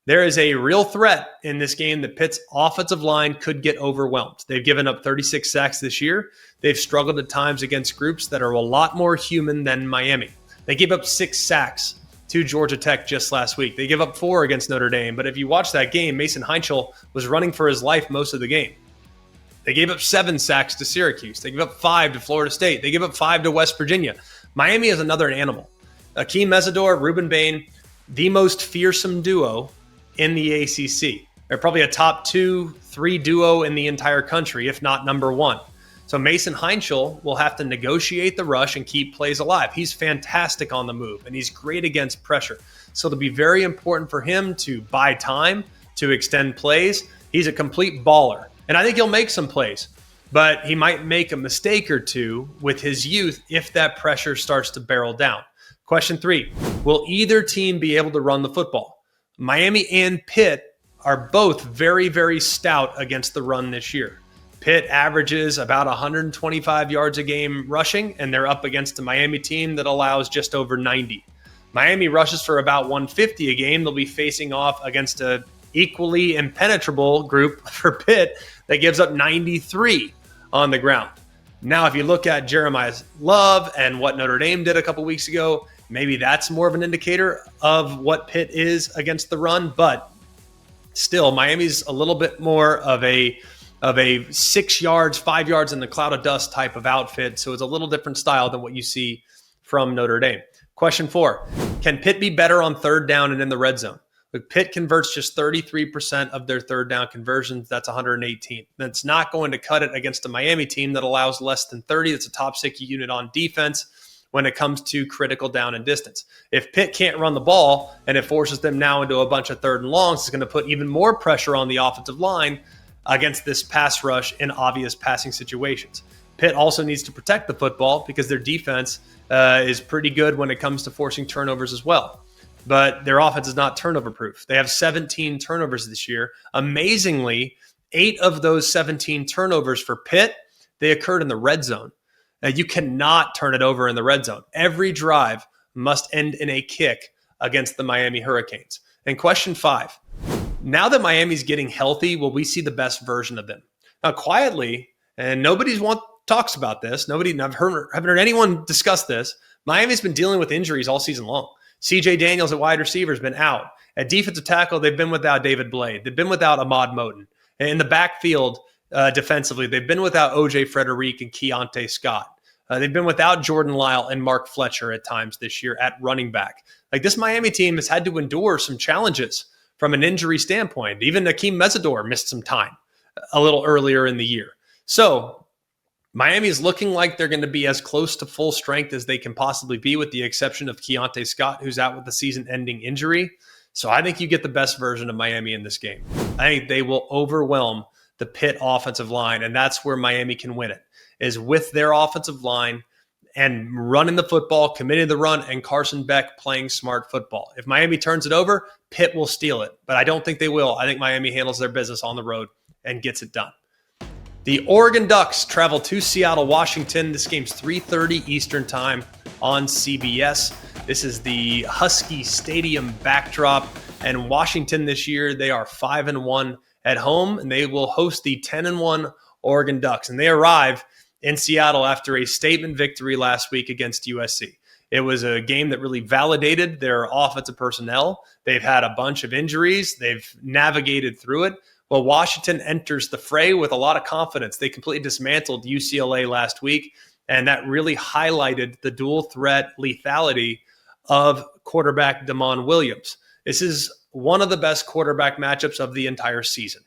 There is a real threat in this game that Pitt's offensive line could get overwhelmed. They've given up 36 sacks this year. They've struggled at times against groups that are a lot more human than Miami. They gave up 6 sacks to Georgia Tech just last week. They gave up 4 against Notre Dame. But if you watch that game, Mason Heinchel was running for his life most of the game. They gave up 7 sacks to Syracuse. They gave up 5 to Florida State. They gave up 5 to West Virginia. Miami is another animal. Akeem Mesidor, Ruben Bain, the most fearsome duo in the ACC. They're probably a top 2-3 duo in the entire country, if not number 1. So Mason Heinchel will have to negotiate the rush and keep plays alive. He's fantastic on the move, and he's great against pressure. So it'll be very important for him to buy time, to extend plays. He's a complete baller, and I think he'll make some plays, but he might make a mistake or two with his youth if that pressure starts to barrel down. Question 3, will either team be able to run the football? Miami and Pitt are both very, very stout against the run this year. Pitt averages about 125 yards a game rushing, and they're up against a Miami team that allows just over 90. Miami rushes for about 150 a game. They'll be facing off against an equally impenetrable group for Pitt that gives up 93 on the ground. Now, if you look at Jeremiah's Love and what Notre Dame did a couple weeks ago, maybe that's more of an indicator of what Pitt is against the run, but still, Miami's a little bit more of a 6 yards, 5 yards in the cloud of dust type of outfit. So it's a little different style than what you see from Notre Dame. Question 4, can Pitt be better on third down and in the red zone? Look, Pitt converts just 33% of their third down conversions. That's 118. That's not going to cut it against a Miami team that allows less than 30. That's a top 6 unit on defense when it comes to critical down and distance. If Pitt can't run the ball and it forces them now into a bunch of third and longs, it's going to put even more pressure on the offensive line against this pass rush in obvious passing situations. Pitt also needs to protect the football because their defense is pretty good when it comes to forcing turnovers as well. But their offense is not turnover proof. They have 17 turnovers this year. Amazingly, 8 of those 17 turnovers for Pitt, they occurred in the red zone. You cannot turn it over in the red zone. Every drive must end in a kick against the Miami Hurricanes. And question 5, now that Miami's getting healthy, will we see the best version of them? Now, quietly, and talks about this. I've haven't heard anyone discuss this. Miami's been dealing with injuries all season long. CJ Daniels at wide receiver has been out. At defensive tackle, they've been without David Blade. They've been without Ahmad Moten. And in the backfield, defensively, they've been without O.J. Frederick and Keontae Scott. They've been without Jordan Lyle and Mark Fletcher at times this year at running back. Like, this Miami team has had to endure some challenges from an injury standpoint. Even Akeem Mesidor missed some time a little earlier in the year. So Miami is looking like they're going to be as close to full strength as they can possibly be, with the exception of Keontae Scott, who's out with the season-ending injury. So I think you get the best version of Miami in this game. I think they will overwhelm the Pitt offensive line, and that's where Miami can win it, is with their offensive line and running the football, committing the run, and Carson Beck playing smart football. If Miami turns it over, Pitt will steal it, but I don't think they will. I think Miami handles their business on the road and gets it done. The Oregon Ducks travel to Seattle, Washington. This game's 3:30 Eastern time on CBS. This is the Husky Stadium backdrop, and Washington this year, they are 5-1 at home, and they will host the 10-1 Oregon Ducks, and they arrive in Seattle after a statement victory last week against USC. It was a game that really validated their offensive personnel. They've had a bunch of injuries. They've navigated through it. Well, Washington enters the fray with a lot of confidence. They completely dismantled UCLA last week, and that really highlighted the dual threat lethality of quarterback Damon Williams. This is one of the best quarterback matchups of the entire season.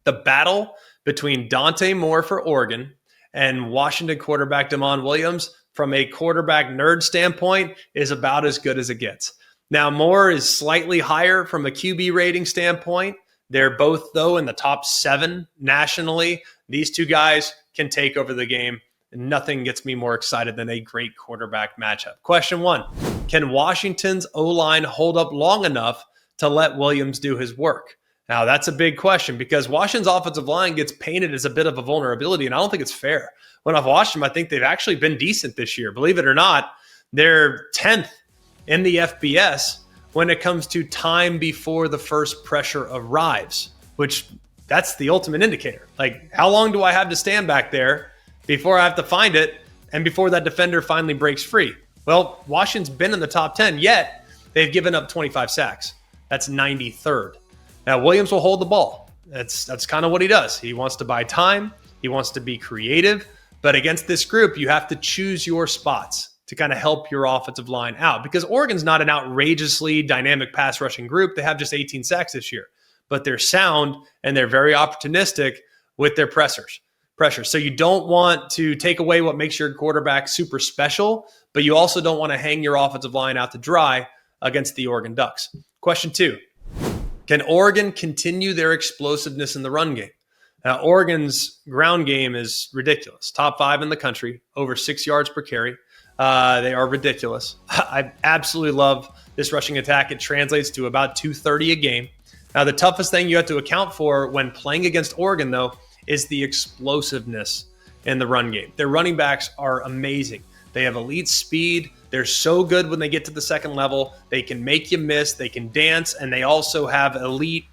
The battle between Dante Moore for Oregon and Washington quarterback Damon Williams, from a quarterback nerd standpoint, is about as good as it gets. Now, Moore is slightly higher from a QB rating standpoint. They're both, though, in the top 7 nationally. These two guys can take over the game. Nothing gets me more excited than a great quarterback matchup. Question 1, can Washington's O-line hold up long enough to let Williams do his work? Now, that's a big question because Washington's offensive line gets painted as a bit of a vulnerability, and I don't think it's fair. When I've watched them, I think they've actually been decent this year. Believe it or not, they're 10th in the FBS when it comes to time before the first pressure arrives, which that's the ultimate indicator. Like, how long do I have to stand back there before I have to find it and before that defender finally breaks free? Well, Washington's been in the top 10, yet they've given up 25 sacks. That's 93rd. Now, Williams will hold the ball. That's kind of what he does. He wants to buy time. He wants to be creative. But against this group, you have to choose your spots to kind of help your offensive line out because Oregon's not an outrageously dynamic pass rushing group. They have just 18 sacks this year, but they're sound and they're very opportunistic with their pressures. So you don't want to take away what makes your quarterback super special, but you also don't want to hang your offensive line out to dry against the Oregon Ducks. Question 2. Can Oregon continue their explosiveness in the run game? Now, Oregon's ground game is ridiculous. Top 5 in the country, over 6 yards per carry. They are ridiculous. I absolutely love this rushing attack. It translates to about 230 a game. Now, the toughest thing you have to account for when playing against Oregon, though, is the explosiveness in the run game. Their running backs are amazing. They have elite speed. They're so good when they get to the second level. They can make you miss. They can dance. And they also have elite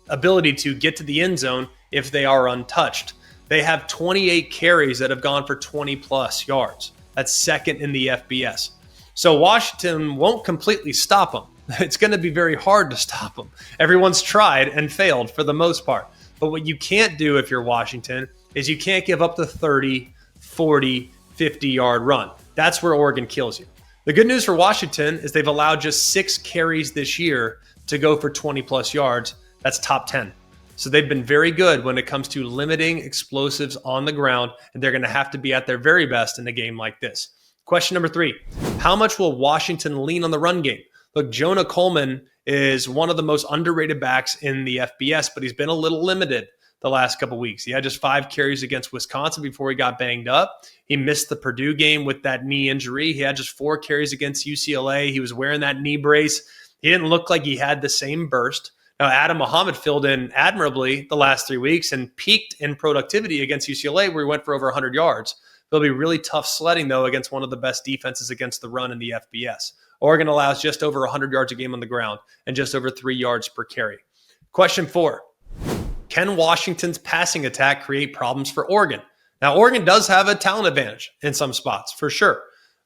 ability to get to the end zone if they are untouched. They have 28 carries that have gone for 20-plus yards. That's second in the FBS. So Washington won't completely stop them. It's going to be very hard to stop them. Everyone's tried and failed for the most part. But what you can't do if you're Washington is you can't give up the 30, 40, 50-yard run. That's where Oregon kills you. The good news for Washington is they've allowed just 6 carries this year to go for 20-plus yards. That's top 10. So they've been very good when it comes to limiting explosives on the ground, and they're going to have to be at their very best in a game like this. Question number 3, how much will Washington lean on the run game? Look, Jonah Coleman is one of the most underrated backs in the FBS, but he's been a little limited the last couple weeks. He had just 5 carries against Wisconsin before he got banged up. He missed the Purdue game with that knee injury. He had just 4 carries against UCLA. He was wearing that knee brace. He didn't look like he had the same burst. Now, Adam Muhammad filled in admirably the last 3 weeks and peaked in productivity against UCLA, where he went for over 100 yards. It'll be really tough sledding, though, against one of the best defenses against the run in the FBS. Oregon allows just over 100 yards a game on the ground and just over 3 yards per carry. Question 4, can Washington's passing attack create problems for Oregon? Now, Oregon does have a talent advantage in some spots, for sure.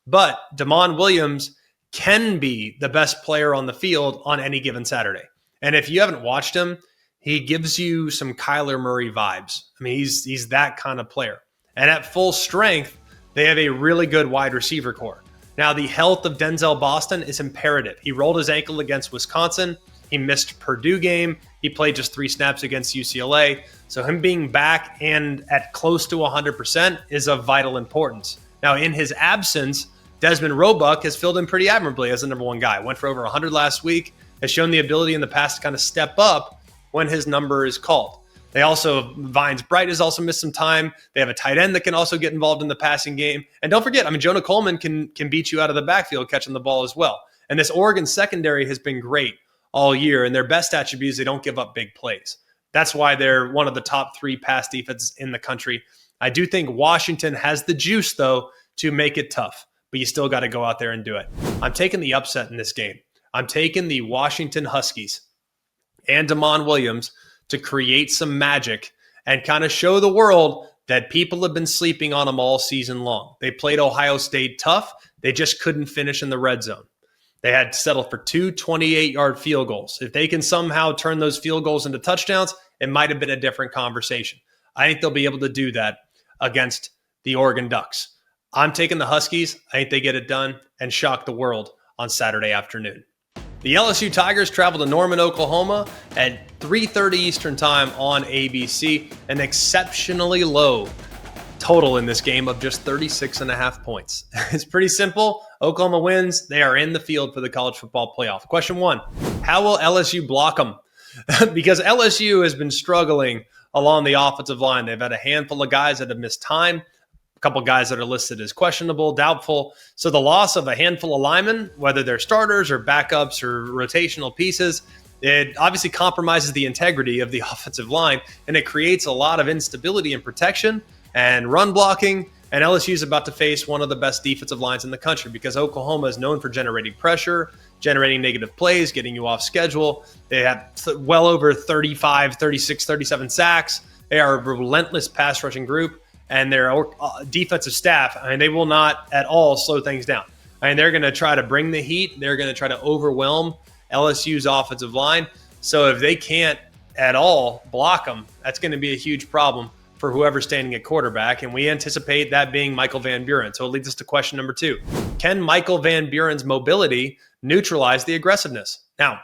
But Damon Williams can be the best player on the field on any given Saturday. And if you haven't watched him, he gives you some Kyler Murray vibes. I mean, he's that kind of player. And at full strength, they have a really good wide receiver core. Now, the health of Denzel Boston is imperative. He rolled his ankle against Wisconsin. He missed Purdue game. He played just 3 snaps against UCLA. So him being back and at close to 100% is of vital importance. Now, in his absence, Desmond Roebuck has filled in pretty admirably as the number 1 guy. Went for over 100 last week. Has shown the ability in the past to kind of step up when his number is called. They also, Vines Bright has also missed some time. They have a tight end that can also get involved in the passing game. And don't forget, Jonah Coleman can beat you out of the backfield catching the ball as well. And this Oregon secondary has been great all year. And their best attribute is they don't give up big plays. That's why they're one of the top 3 pass defenses in the country. I do think Washington has the juice, though, to make it tough. But you still got to go out there and do it. I'm taking the upset in this game. I'm taking the Washington Huskies and Damon Williams to create some magic and kind of show the world that people have been sleeping on them all season long. They played Ohio State tough. They just couldn't finish in the red zone. They had to settle for 2 28-yard field goals. If they can somehow turn those field goals into touchdowns, it might have been a different conversation. I think they'll be able to do that against the Oregon Ducks. I'm taking the Huskies. I think they get it done and shock the world on Saturday afternoon. The LSU Tigers travel to Norman, Oklahoma at 3:30 Eastern Time on ABC. An exceptionally low total in this game of just 36.5 points. It's pretty simple. Oklahoma wins. They are in the field for the college football playoff. Question 1, how will LSU block them? Because LSU has been struggling along the offensive line. They've had a handful of guys that have missed time, a couple guys that are listed as questionable, doubtful. So the loss of a handful of linemen, whether they're starters or backups or rotational pieces, it obviously compromises the integrity of the offensive line, and it creates a lot of instability in protection and run blocking. And LSU is about to face one of the best defensive lines in the country because Oklahoma is known for generating pressure, generating negative plays, getting you off schedule. They have well over 35, 36, 37 sacks. They are a relentless pass rushing group, and their defensive staff, they will not at all slow things down. They're going to try to bring the heat. They're going to try to overwhelm LSU's offensive line. So if they can't at all block them, that's going to be a huge problem for whoever's standing at quarterback, and we anticipate that being Michael Van Buren. So it leads us to question number 2. Can Michael Van Buren's mobility neutralize the aggressiveness? Now,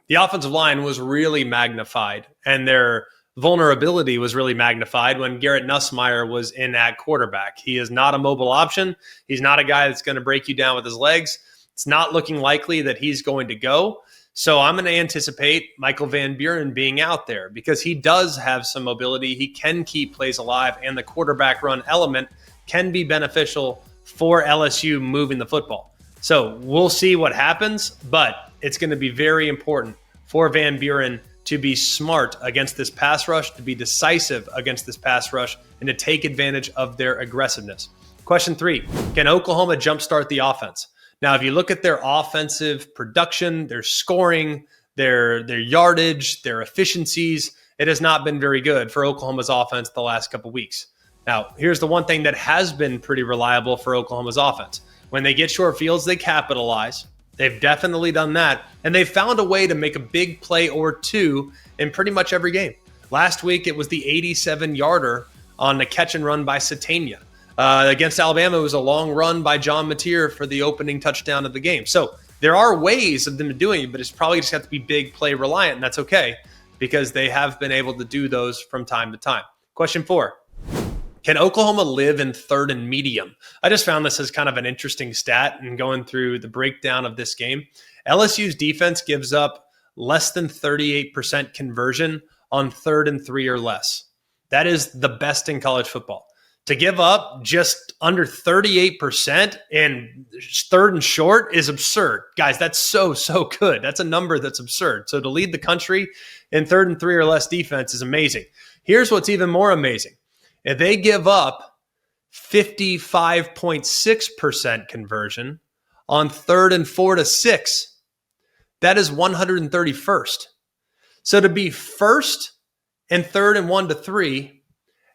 the offensive line was really magnified, and their vulnerability was really magnified when Garrett Nussmeier was in at quarterback. He is not a mobile option. He's not a guy that's going to break you down with his legs. It's not looking likely that he's going to go. So I'm going to anticipate Michael Van Buren being out there because he does have some mobility. He can keep plays alive, and the quarterback run element can be beneficial for LSU moving the football. So we'll see what happens, but it's going to be very important for Van Buren to be smart against this pass rush, to be decisive against this pass rush, and to take advantage of their aggressiveness. Question 3, can Oklahoma jumpstart the offense? Now, if you look at their offensive production, their scoring, their yardage, their efficiencies, it has not been very good for Oklahoma's offense the last couple weeks. Now, here's the one thing that has been pretty reliable for Oklahoma's offense. When they get short fields, they capitalize. They've definitely done that, and they've found a way to make a big play or two in pretty much every game. Last week, it was the 87-yarder on the catch and run by Satania. Against Alabama, it was a long run by John Mateer for the opening touchdown of the game. So there are ways of them doing it, but it's probably just got to be big play reliant, and that's okay because they have been able to do those from time to time. Question 4, can Oklahoma live in 3rd and medium? I just found this as kind of an interesting stat and going through the breakdown of this game. LSU's defense gives up less than 38% conversion on 3rd and 3 or less. That is the best in college football. To give up just under 38% in 3rd and short is absurd. Guys, that's so good. That's a number that's absurd. So to lead the country in 3rd and 3 or less defense is amazing. Here's what's even more amazing. If they give up 55.6% conversion on 3rd and 4 to 6, that is 131st. So to be first in 3rd and 1 to 3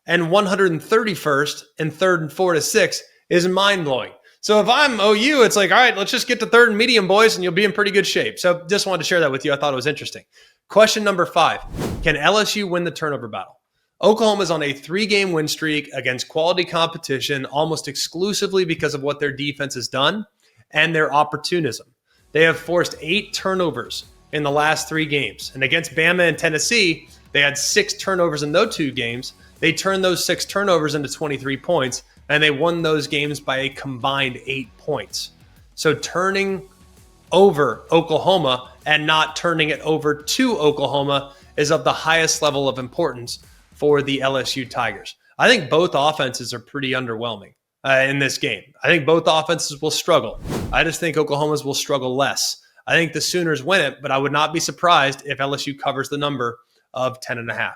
and 131st in 3rd and 4 to 6 is mind-blowing. So if I'm OU, it's like, all right, let's just get to 3rd and medium, boys, and you'll be in pretty good shape. So just wanted to share that with you. I thought it was interesting. Question number 5, can LSU win the turnover battle? Oklahoma's on a 3-game win streak against quality competition almost exclusively because of what their defense has done and their opportunism. They have forced 8 turnovers in the last 3 games. And against Bama and Tennessee, they had 6 turnovers in those 2 games. They turned those 6 turnovers into 23 points, and they won those games by a combined 8 points. So turning over Oklahoma and not turning it over to Oklahoma is of the highest level of importance for the LSU Tigers. I think both offenses are pretty underwhelming in this game. I think both offenses will struggle. I just think Oklahoma's will struggle less. I think the Sooners win it, but I would not be surprised if LSU covers the number of 10.5.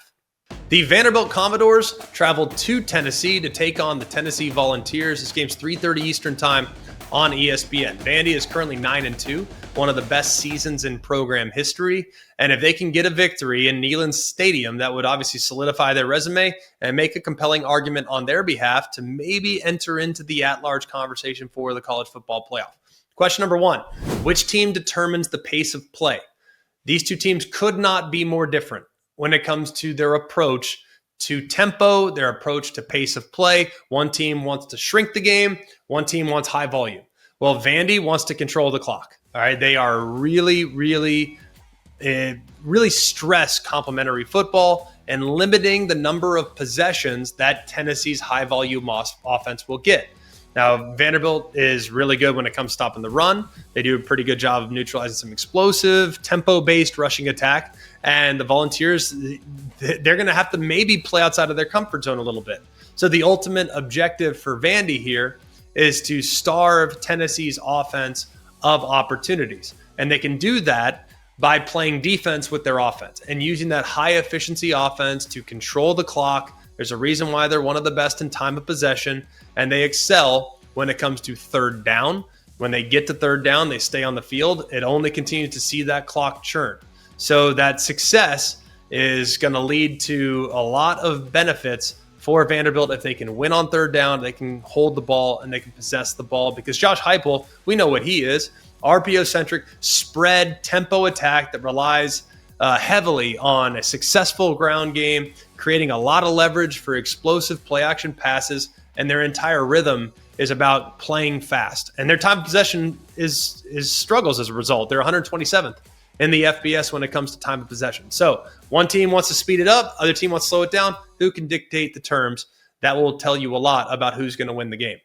The Vanderbilt Commodores traveled to Tennessee to take on the Tennessee Volunteers. This game's 3:30 Eastern Time on ESPN. Vandy is currently 9-2, one of the best seasons in program history. And if they can get a victory in Neyland Stadium, that would obviously solidify their resume and make a compelling argument on their behalf to maybe enter into the at-large conversation for the college football playoff. Question number 1, which team determines the pace of play? These two teams could not be more different when it comes to their approach to tempo, their approach to pace of play. One team wants to shrink the game. One team wants high volume. Well, Vandy wants to control the clock. All right. They are really stress complementary football and limiting the number of possessions that Tennessee's high volume offense will get. Now, Vanderbilt is really good when it comes to stopping the run. They do a pretty good job of neutralizing some explosive, tempo-based rushing attack. And the Volunteers, they're going to have to maybe play outside of their comfort zone a little bit. So the ultimate objective for Vandy here is to starve Tennessee's offense of opportunities. And they can do that by playing defense with their offense and using that high-efficiency offense to control the clock. There's a reason why they're one of the best in time of possession, and they excel when it comes to third down. When they get to third down, they stay on the field. It only continues to see that clock churn. So that success is going to lead to a lot of benefits for Vanderbilt. If they can win on third down, they can hold the ball and they can possess the ball, because Josh Heupel, we know what he is. RPO-centric, spread, tempo attack that relies heavily on a successful ground game, creating a lot of leverage for explosive play-action passes, and their entire rhythm is about playing fast. And their time of possession is struggles as a result. They're 127th in the FBS when it comes to time of possession. So one team wants to speed it up, other team wants to slow it down. Who can dictate the terms? That will tell you a lot about who's going to win the game.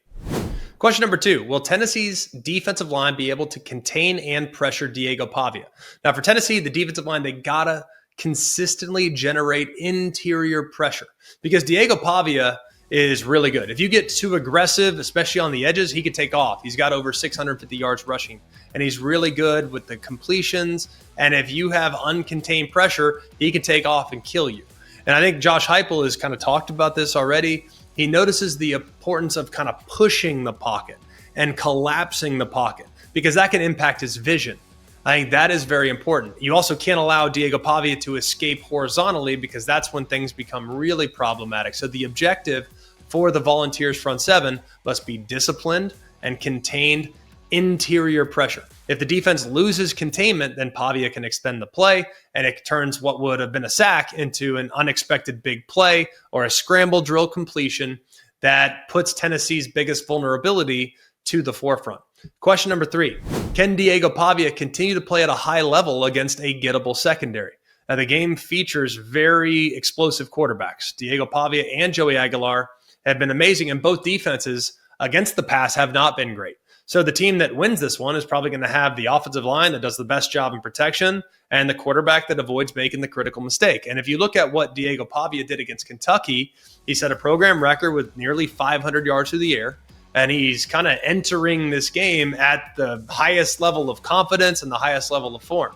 Question number 2, will Tennessee's defensive line be able to contain and pressure Diego Pavia? Now for Tennessee, the defensive line, they gotta consistently generate interior pressure, because Diego Pavia is really good. If you get too aggressive, especially on the edges, he could take off. He's got over 650 yards rushing, and he's really good with the completions. And if you have uncontained pressure, he can take off and kill you. And I think Josh Heupel has kind of talked about this already. He notices the importance of kind of pushing the pocket and collapsing the pocket, because that can impact his vision. I think that is very important. You also can't allow Diego Pavia to escape horizontally, because that's when things become really problematic. So the objective for the Volunteers front seven must be disciplined and contained interior pressure. If the defense loses containment, then Pavia can extend the play, and it turns what would have been a sack into an unexpected big play or a scramble drill completion that puts Tennessee's biggest vulnerability to the forefront. Question number 3, can Diego Pavia continue to play at a high level against a gettable secondary? Now, the game features very explosive quarterbacks. Diego Pavia and Joey Aguilar have been amazing, and both defenses against the pass have not been great. So the team that wins this one is probably going to have the offensive line that does the best job in protection and the quarterback that avoids making the critical mistake. And if you look at what Diego Pavia did against Kentucky, he set a program record with nearly 500 yards through the air. And he's kind of entering this game at the highest level of confidence and the highest level of form.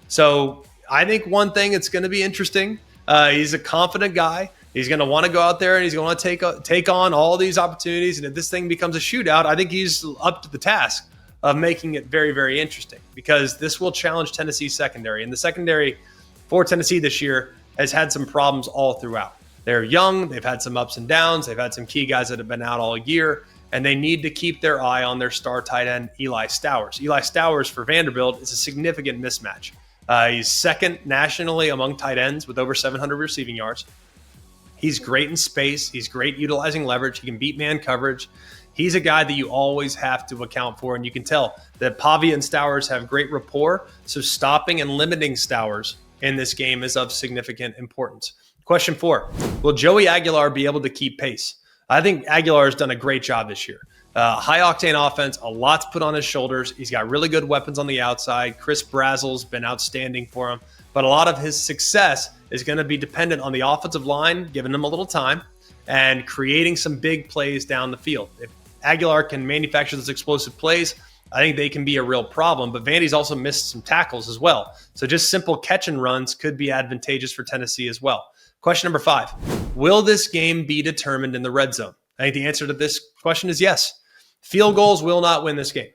So I think one thing it's going to be interesting. He's a confident guy. He's going to want to go out there and he's going to take on all these opportunities. And if this thing becomes a shootout, I think he's up to the task of making it very, very interesting, because this will challenge Tennessee's secondary. And the secondary for Tennessee this year has had some problems all throughout. They're young. They've had some ups and downs. They've had some key guys that have been out all year, and they need to keep their eye on their star tight end, Eli Stowers. Eli Stowers for Vanderbilt is a significant mismatch. He's second nationally among tight ends with over 700 receiving yards. He's great in space. He's great utilizing leverage. He can beat man coverage. He's a guy that you always have to account for, and you can tell that Pavia and Stowers have great rapport, so stopping and limiting Stowers in this game is of significant importance. Question 4, will Joey Aguilar be able to keep pace? I think Aguilar has done a great job this year. High-octane offense, a lot's put on his shoulders. He's got really good weapons on the outside. Chris Brazel's been outstanding for him. But a lot of his success is going to be dependent on the offensive line, giving him a little time, and creating some big plays down the field. If Aguilar can manufacture those explosive plays, I think they can be a real problem. But Vandy's also missed some tackles as well. So just simple catch and runs could be advantageous for Tennessee as well. Question number 5, will this game be determined in the red zone? I think the answer to this question is yes. Field goals will not win this game.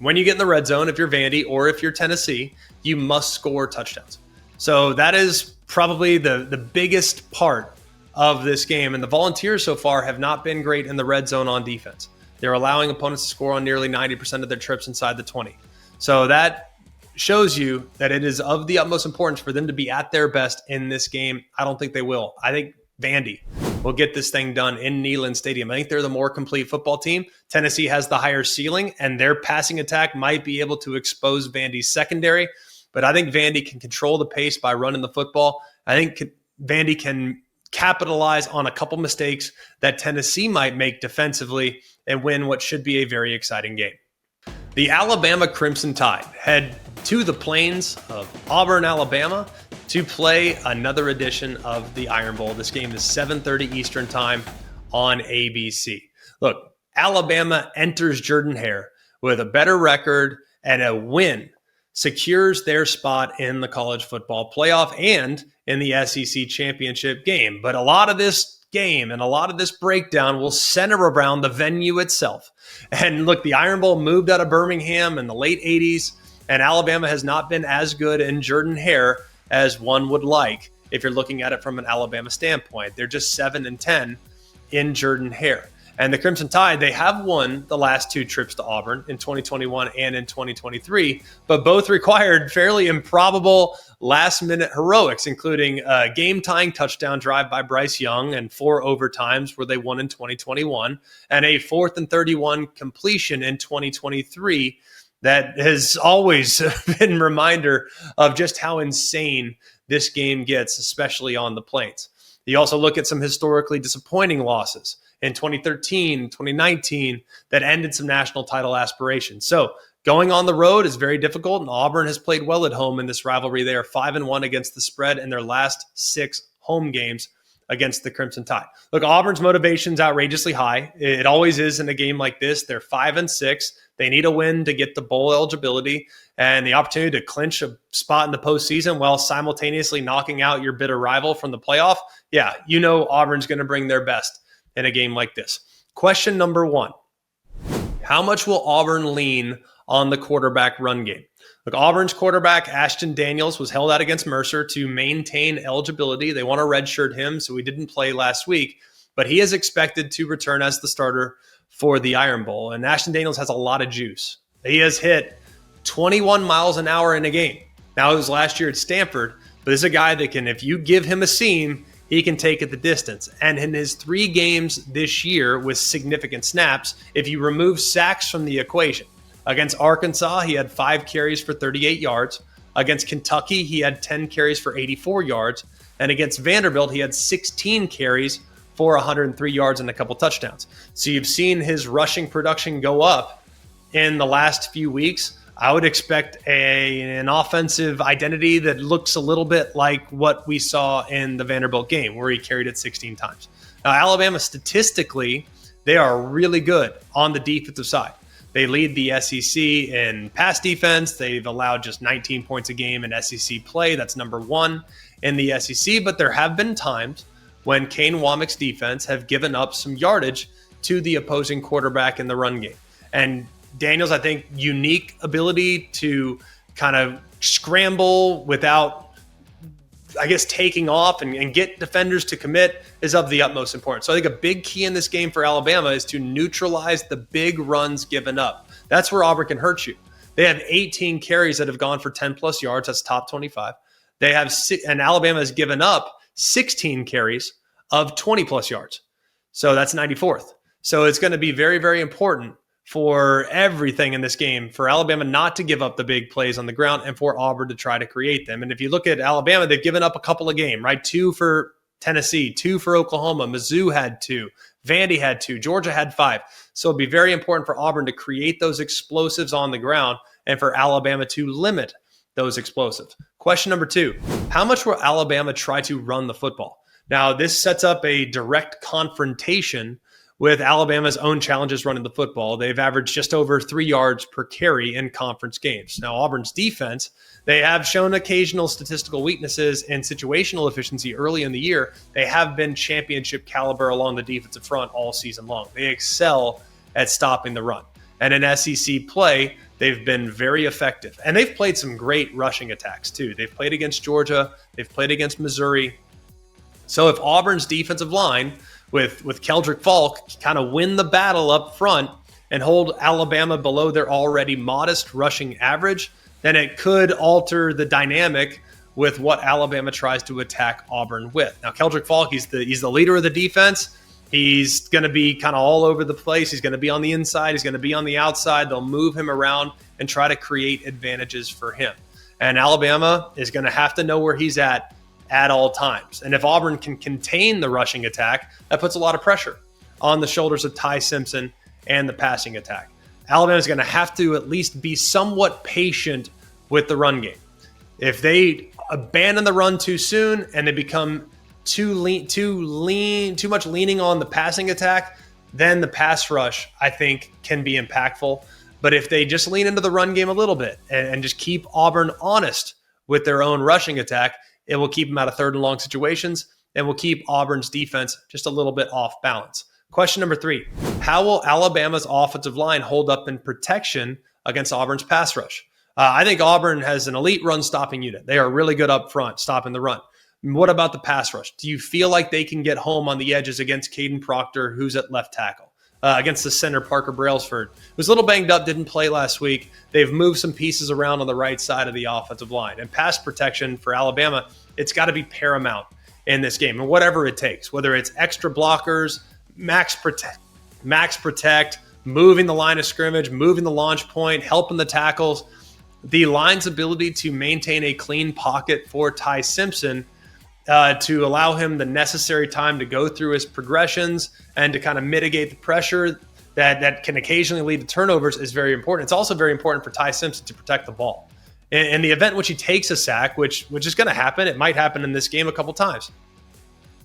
When you get in the red zone, if you're Vandy or if you're Tennessee, you must score touchdowns. So that is probably the biggest part of this game. And the Volunteers so far have not been great in the red zone on defense. They're allowing opponents to score on nearly 90% of their trips inside the 20. So that shows you that it is of the utmost importance for them to be at their best in this game. I don't think they will. I think Vandy will get this thing done in Neyland Stadium. I think they're the more complete football team. Tennessee has the higher ceiling, and their passing attack might be able to expose Vandy's secondary. But I think Vandy can control the pace by running the football. I think Vandy can capitalize on a couple mistakes that Tennessee might make defensively and win what should be a very exciting game. The Alabama Crimson Tide head to the plains of Auburn, Alabama, to play another edition of the Iron Bowl. This game is 7:30 Eastern time on ABC. Look, Alabama enters Jordan-Hare with a better record, and a win secures their spot in the college football playoff and in the SEC championship game. But a lot of this game and a lot of this breakdown will center around the venue itself. And look, the Iron Bowl moved out of Birmingham in the late 80s, and Alabama has not been as good in Jordan-Hare as one would like if you're looking at it from an Alabama standpoint. They're just 7-10 in Jordan-Hare. And the Crimson Tide, they have won the last two trips to Auburn in 2021 and in 2023, but both required fairly improbable last-minute heroics, including a game-tying touchdown drive by Bryce Young and 4 overtimes where they won in 2021, and a 4th and 31 completion in 2023 that has always been a reminder of just how insane this game gets, especially on the plains. You also look at some historically disappointing losses in 2013, 2019, that ended some national title aspirations. So going on the road is very difficult, and Auburn has played well at home in this rivalry. They are 5-1 against the spread in their last 6 home games against the Crimson Tide. Look, Auburn's motivation's outrageously high. It always is in a game like this. They're 5-6. They need a win to get the bowl eligibility and the opportunity to clinch a spot in the postseason while simultaneously knocking out your bitter rival from the playoff. Yeah, you know Auburn's going to bring their best in a game like this. Question number 1, how much will Auburn lean on the quarterback run game? Look, Auburn's quarterback, Ashton Daniels, was held out against Mercer to maintain eligibility. They want to redshirt him, so he didn't play last week, but he is expected to return as the starter for the Iron Bowl. And Ashton Daniels has a lot of juice. He has hit 21 miles an hour in a game. Now, it was last year at Stanford, but this is a guy that can, if you give him a seam, he can take it the distance. And in his 3 games this year with significant snaps, if you remove sacks from the equation, against Arkansas, he had 5 carries for 38 yards. Against Kentucky, he had 10 carries for 84 yards. And against Vanderbilt, he had 16 carries for 103 yards and a couple touchdowns. So you've seen his rushing production go up in the last few weeks. I would expect an offensive identity that looks a little bit like what we saw in the Vanderbilt game where he carried it 16 times. Now, Alabama, statistically, they are really good on the defensive side. They lead the SEC in pass defense. They've allowed just 19 points a game in SEC play. That's number 1 in the SEC. But there have been times when Kane Womack's defense have given up some yardage to the opposing quarterback in the run game. And Daniels, I think, unique ability to kind of scramble without, I guess, taking off and get defenders to commit is of the utmost importance. So I think a big key in this game for Alabama is to neutralize the big runs given up. That's where Auburn can hurt you. They have 18 carries that have gone for 10-plus yards. That's top 25. They have, and Alabama has given up 16 carries of 20-plus yards. So that's 94th. So it's going to be very, very important for everything in this game, for Alabama not to give up the big plays on the ground and for Auburn to try to create them. And if you look at Alabama, they've given up a couple of games, right? 2 for Tennessee, 2 for Oklahoma. Mizzou had 2. Vandy had 2. Georgia had 5. So it'd be very important for Auburn to create those explosives on the ground and for Alabama to limit those explosives. Question number 2, how much will Alabama try to run the football? Now, this sets up a direct confrontation with Alabama's own challenges running the football. They've averaged just over 3 yards per carry in conference games. Now, Auburn's defense, they have shown occasional statistical weaknesses and situational efficiency early in the year. They have been championship caliber along the defensive front all season long. They excel at stopping the run. And in SEC play, they've been very effective. And they've played some great rushing attacks, too. They've played against Georgia. They've played against Missouri. So if Auburn's defensive line with Keldrick Falk kind of win the battle up front and hold Alabama below their already modest rushing average, then it could alter the dynamic with what Alabama tries to attack Auburn with. Now, Keldrick Falk, he's the leader of the defense. He's going to be kind of all over the place. He's going to be on the inside. He's going to be on the outside. They'll move him around and try to create advantages for him. And Alabama is going to have to know where he's at all times. And if Auburn can contain the rushing attack, that puts a lot of pressure on the shoulders of Ty Simpson and the passing attack. Alabama is going to have to at least be somewhat patient with the run game. If they abandon the run too soon and they become too much leaning on the passing attack, then the pass rush, I think, can be impactful. But if they just lean into the run game a little bit and just keep Auburn honest with their own rushing attack, it will keep them out of third and long situations and will keep Auburn's defense just a little bit off balance. Question number 3, how will Alabama's offensive line hold up in protection against Auburn's pass rush? I think Auburn has an elite run-stopping unit. They are really good up front, stopping the run. What about the pass rush? Do you feel like they can get home on the edges against Caden Proctor, who's at left tackle? Against the center, Parker Brailsford, who's a little banged up, didn't play last week. They've moved some pieces around on the right side of the offensive line. And pass protection for Alabama, it's got to be paramount in this game. And whatever it takes, whether it's extra blockers, max protect, moving the line of scrimmage, moving the launch point, helping the tackles, the line's ability to maintain a clean pocket for Ty Simpson to allow him the necessary time to go through his progressions and to kind of mitigate the pressure that can occasionally lead to turnovers is very important. It's also very important for Ty Simpson to protect the ball. In the event in which he takes a sack, which is going to happen, it might happen in this game a couple times.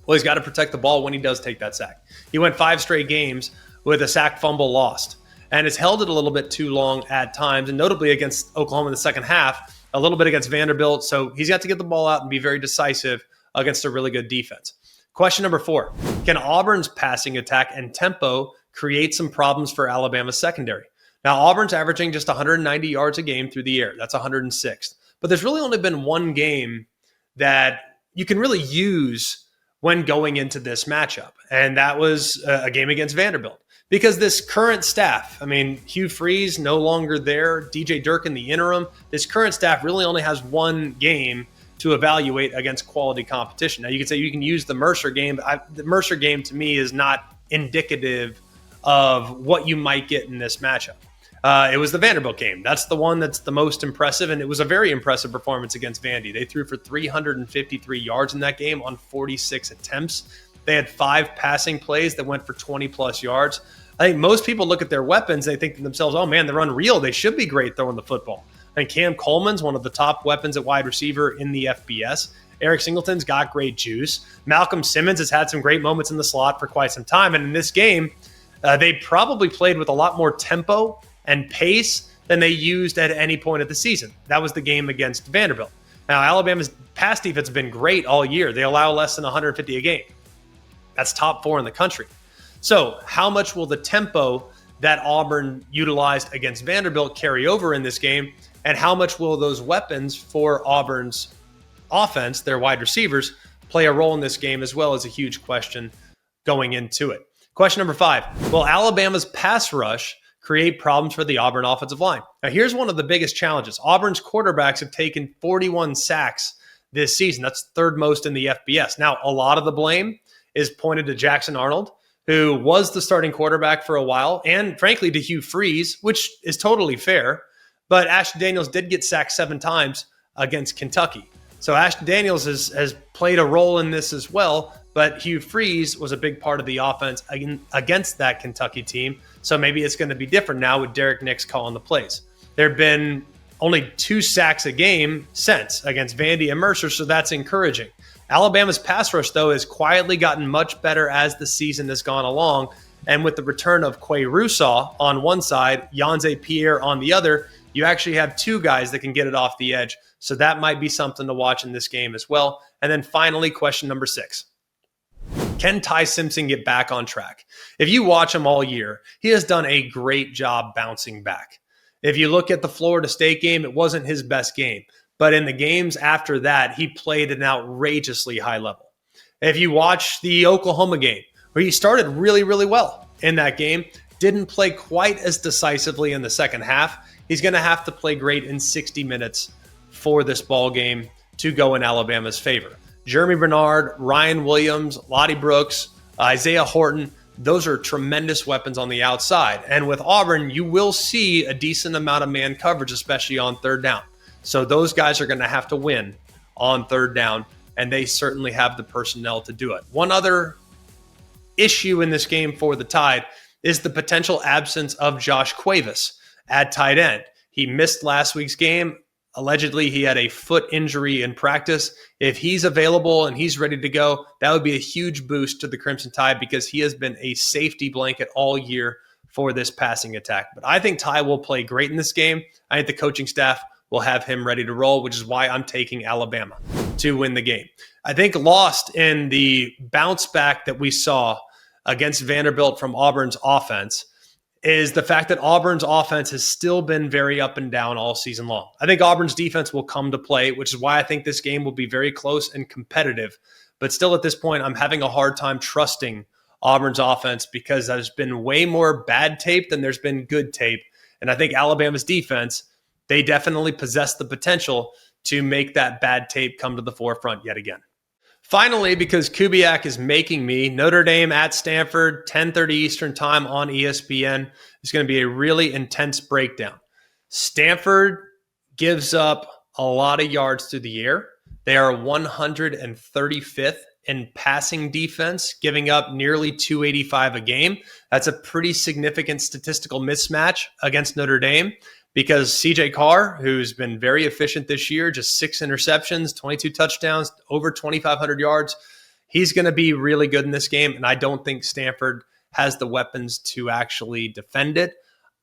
Well, he's got to protect the ball when he does take that sack. He went 5 straight games with a sack fumble lost and has held it a little bit too long at times, and notably against Oklahoma in the second half, a little bit against Vanderbilt. So he's got to get the ball out and be very decisive against a really good defense. Question number 4, can Auburn's passing attack and tempo create some problems for Alabama's secondary? Now, Auburn's averaging just 190 yards a game through the air. That's 106th. But there's really only been one game that you can really use when going into this matchup, and that was a game against Vanderbilt. Because this current staff, I mean, Hugh Freeze no longer there, DJ Durkin the interim, this current staff really only has one game to evaluate against quality competition. Now, you could say you can use the Mercer game, but the Mercer game to me is not indicative of what you might get in this matchup. It was the Vanderbilt game. That's the one that's the most impressive, and it was a very impressive performance against Vandy. They threw for 353 yards in that game on 46 attempts. They had 5 passing plays that went for 20-plus yards. I think most people look at their weapons, they think to themselves, oh man, they're unreal. They should be great throwing the football. And Cam Coleman's one of the top weapons at wide receiver in the FBS. Eric Singleton's got great juice. Malcolm Simmons has had some great moments in the slot for quite some time. And in this game, they probably played with a lot more tempo and pace than they used at any point of the season. That was the game against Vanderbilt. Now, Alabama's pass defense has been great all year. They allow less than 150 a game. That's top 4 in the country. So how much will the tempo that Auburn utilized against Vanderbilt carry over in this game? And how much will those weapons for Auburn's offense, their wide receivers, play a role in this game, as well as a huge question going into it. Question number 5, will Alabama's pass rush create problems for the Auburn offensive line? Now, here's one of the biggest challenges. Auburn's quarterbacks have taken 41 sacks this season. That's 3rd most in the FBS. Now, a lot of the blame is pointed to Jackson Arnold, who was the starting quarterback for a while, and frankly to Hugh Freeze, which is totally fair. But Ashton Daniels did get sacked 7 times against Kentucky. So Ashton Daniels has played a role in this as well, but Hugh Freeze was a big part of the offense against that Kentucky team. So maybe it's going to be different now with Derek Nix calling the plays. There have been only 2 sacks a game since against Vandy and Mercer, so that's encouraging. Alabama's pass rush, though, has quietly gotten much better as the season has gone along. And with the return of Quay Russaw on one side, Yanze Pierre on the other, you actually have 2 guys that can get it off the edge. So that might be something to watch in this game as well. And then finally, question number 6. Can Ty Simpson get back on track? If you watch him all year, he has done a great job bouncing back. If you look at the Florida State game, it wasn't his best game. But in the games after that, he played at an outrageously high level. If you watch the Oklahoma game, where he started really, really well in that game, didn't play quite as decisively in the second half, he's going to have to play great in 60 minutes for this ball game to go in Alabama's favor. Jeremy Bernard, Ryan Williams, Lottie Brooks, Isaiah Horton, those are tremendous weapons on the outside. And with Auburn, you will see a decent amount of man coverage, especially on third down. So those guys are going to have to win on third down, and they certainly have the personnel to do it. One other issue in this game for the Tide is the potential absence of Josh Cuevas at tight end. He missed last week's game. Allegedly, he had a foot injury in practice. If he's available and he's ready to go, that would be a huge boost to the Crimson Tide because he has been a safety blanket all year for this passing attack. But I think Ty will play great in this game. I think the coaching staff will have him ready to roll, which is why I'm taking Alabama to win the game. I think lost in the bounce back that we saw against Vanderbilt from Auburn's offense is the fact that Auburn's offense has still been very up and down all season long. I think Auburn's defense will come to play, which is why I think this game will be very close and competitive. But still at this point, I'm having a hard time trusting Auburn's offense because there's been way more bad tape than there's been good tape. And I think Alabama's defense, they definitely possess the potential to make that bad tape come to the forefront yet again. Finally, because Kubiak is making me, Notre Dame at Stanford, 10:30 Eastern time on ESPN. Is going to be a really intense breakdown. Stanford gives up a lot of yards through the air. They are 135th in passing defense, giving up nearly 285 a game. That's a pretty significant statistical mismatch against Notre Dame, because CJ Carr, who's been very efficient this year, just 6 interceptions, 22 touchdowns, over 2,500 yards, he's going to be really good in this game. And I don't think Stanford has the weapons to actually defend it.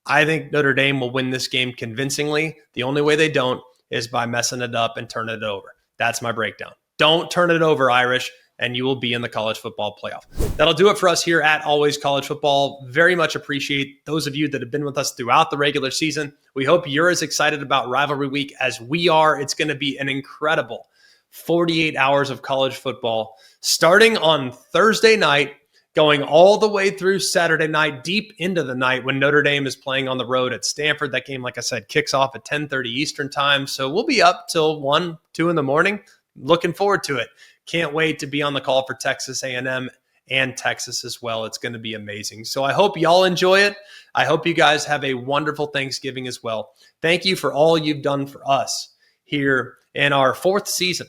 I think Notre Dame will win this game convincingly. The only way they don't is by messing it up and turning it over. That's my breakdown. Don't turn it over, Irish, and you will be in the college football playoff. That'll do it for us here at Always College Football. Very much appreciate those of you that have been with us throughout the regular season. We hope you're as excited about rivalry week as we are. It's going to be an incredible 48 hours of college football starting on Thursday night, going all the way through Saturday night, deep into the night when Notre Dame is playing on the road at Stanford. That game, like I said, kicks off at 10:30 Eastern time. So we'll be up till 1, 2 in the morning. Looking forward to it. Can't wait to be on the call for Texas A&M and Texas as well. It's going to be amazing. So I hope y'all enjoy it. I hope you guys have a wonderful Thanksgiving as well. Thank you for all you've done for us here in our 4th season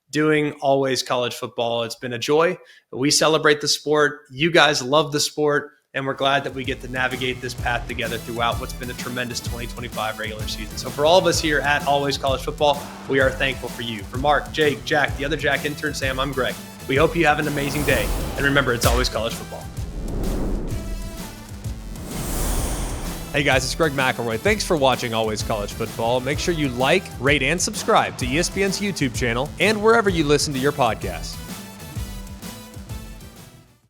doing Always College Football. It's been a joy. We celebrate the sport. You guys love the sport. And we're glad that we get to navigate this path together throughout what's been a tremendous 2025 regular season. So for all of us here at Always College Football, we are thankful for you. For Mark, Jake, Jack, the other Jack intern, Sam, I'm Greg. We hope you have an amazing day. And remember, it's always college football. Hey guys, it's Greg McElroy. Thanks for watching Always College Football. Make sure you like, rate, and subscribe to ESPN's YouTube channel and wherever you listen to your podcasts.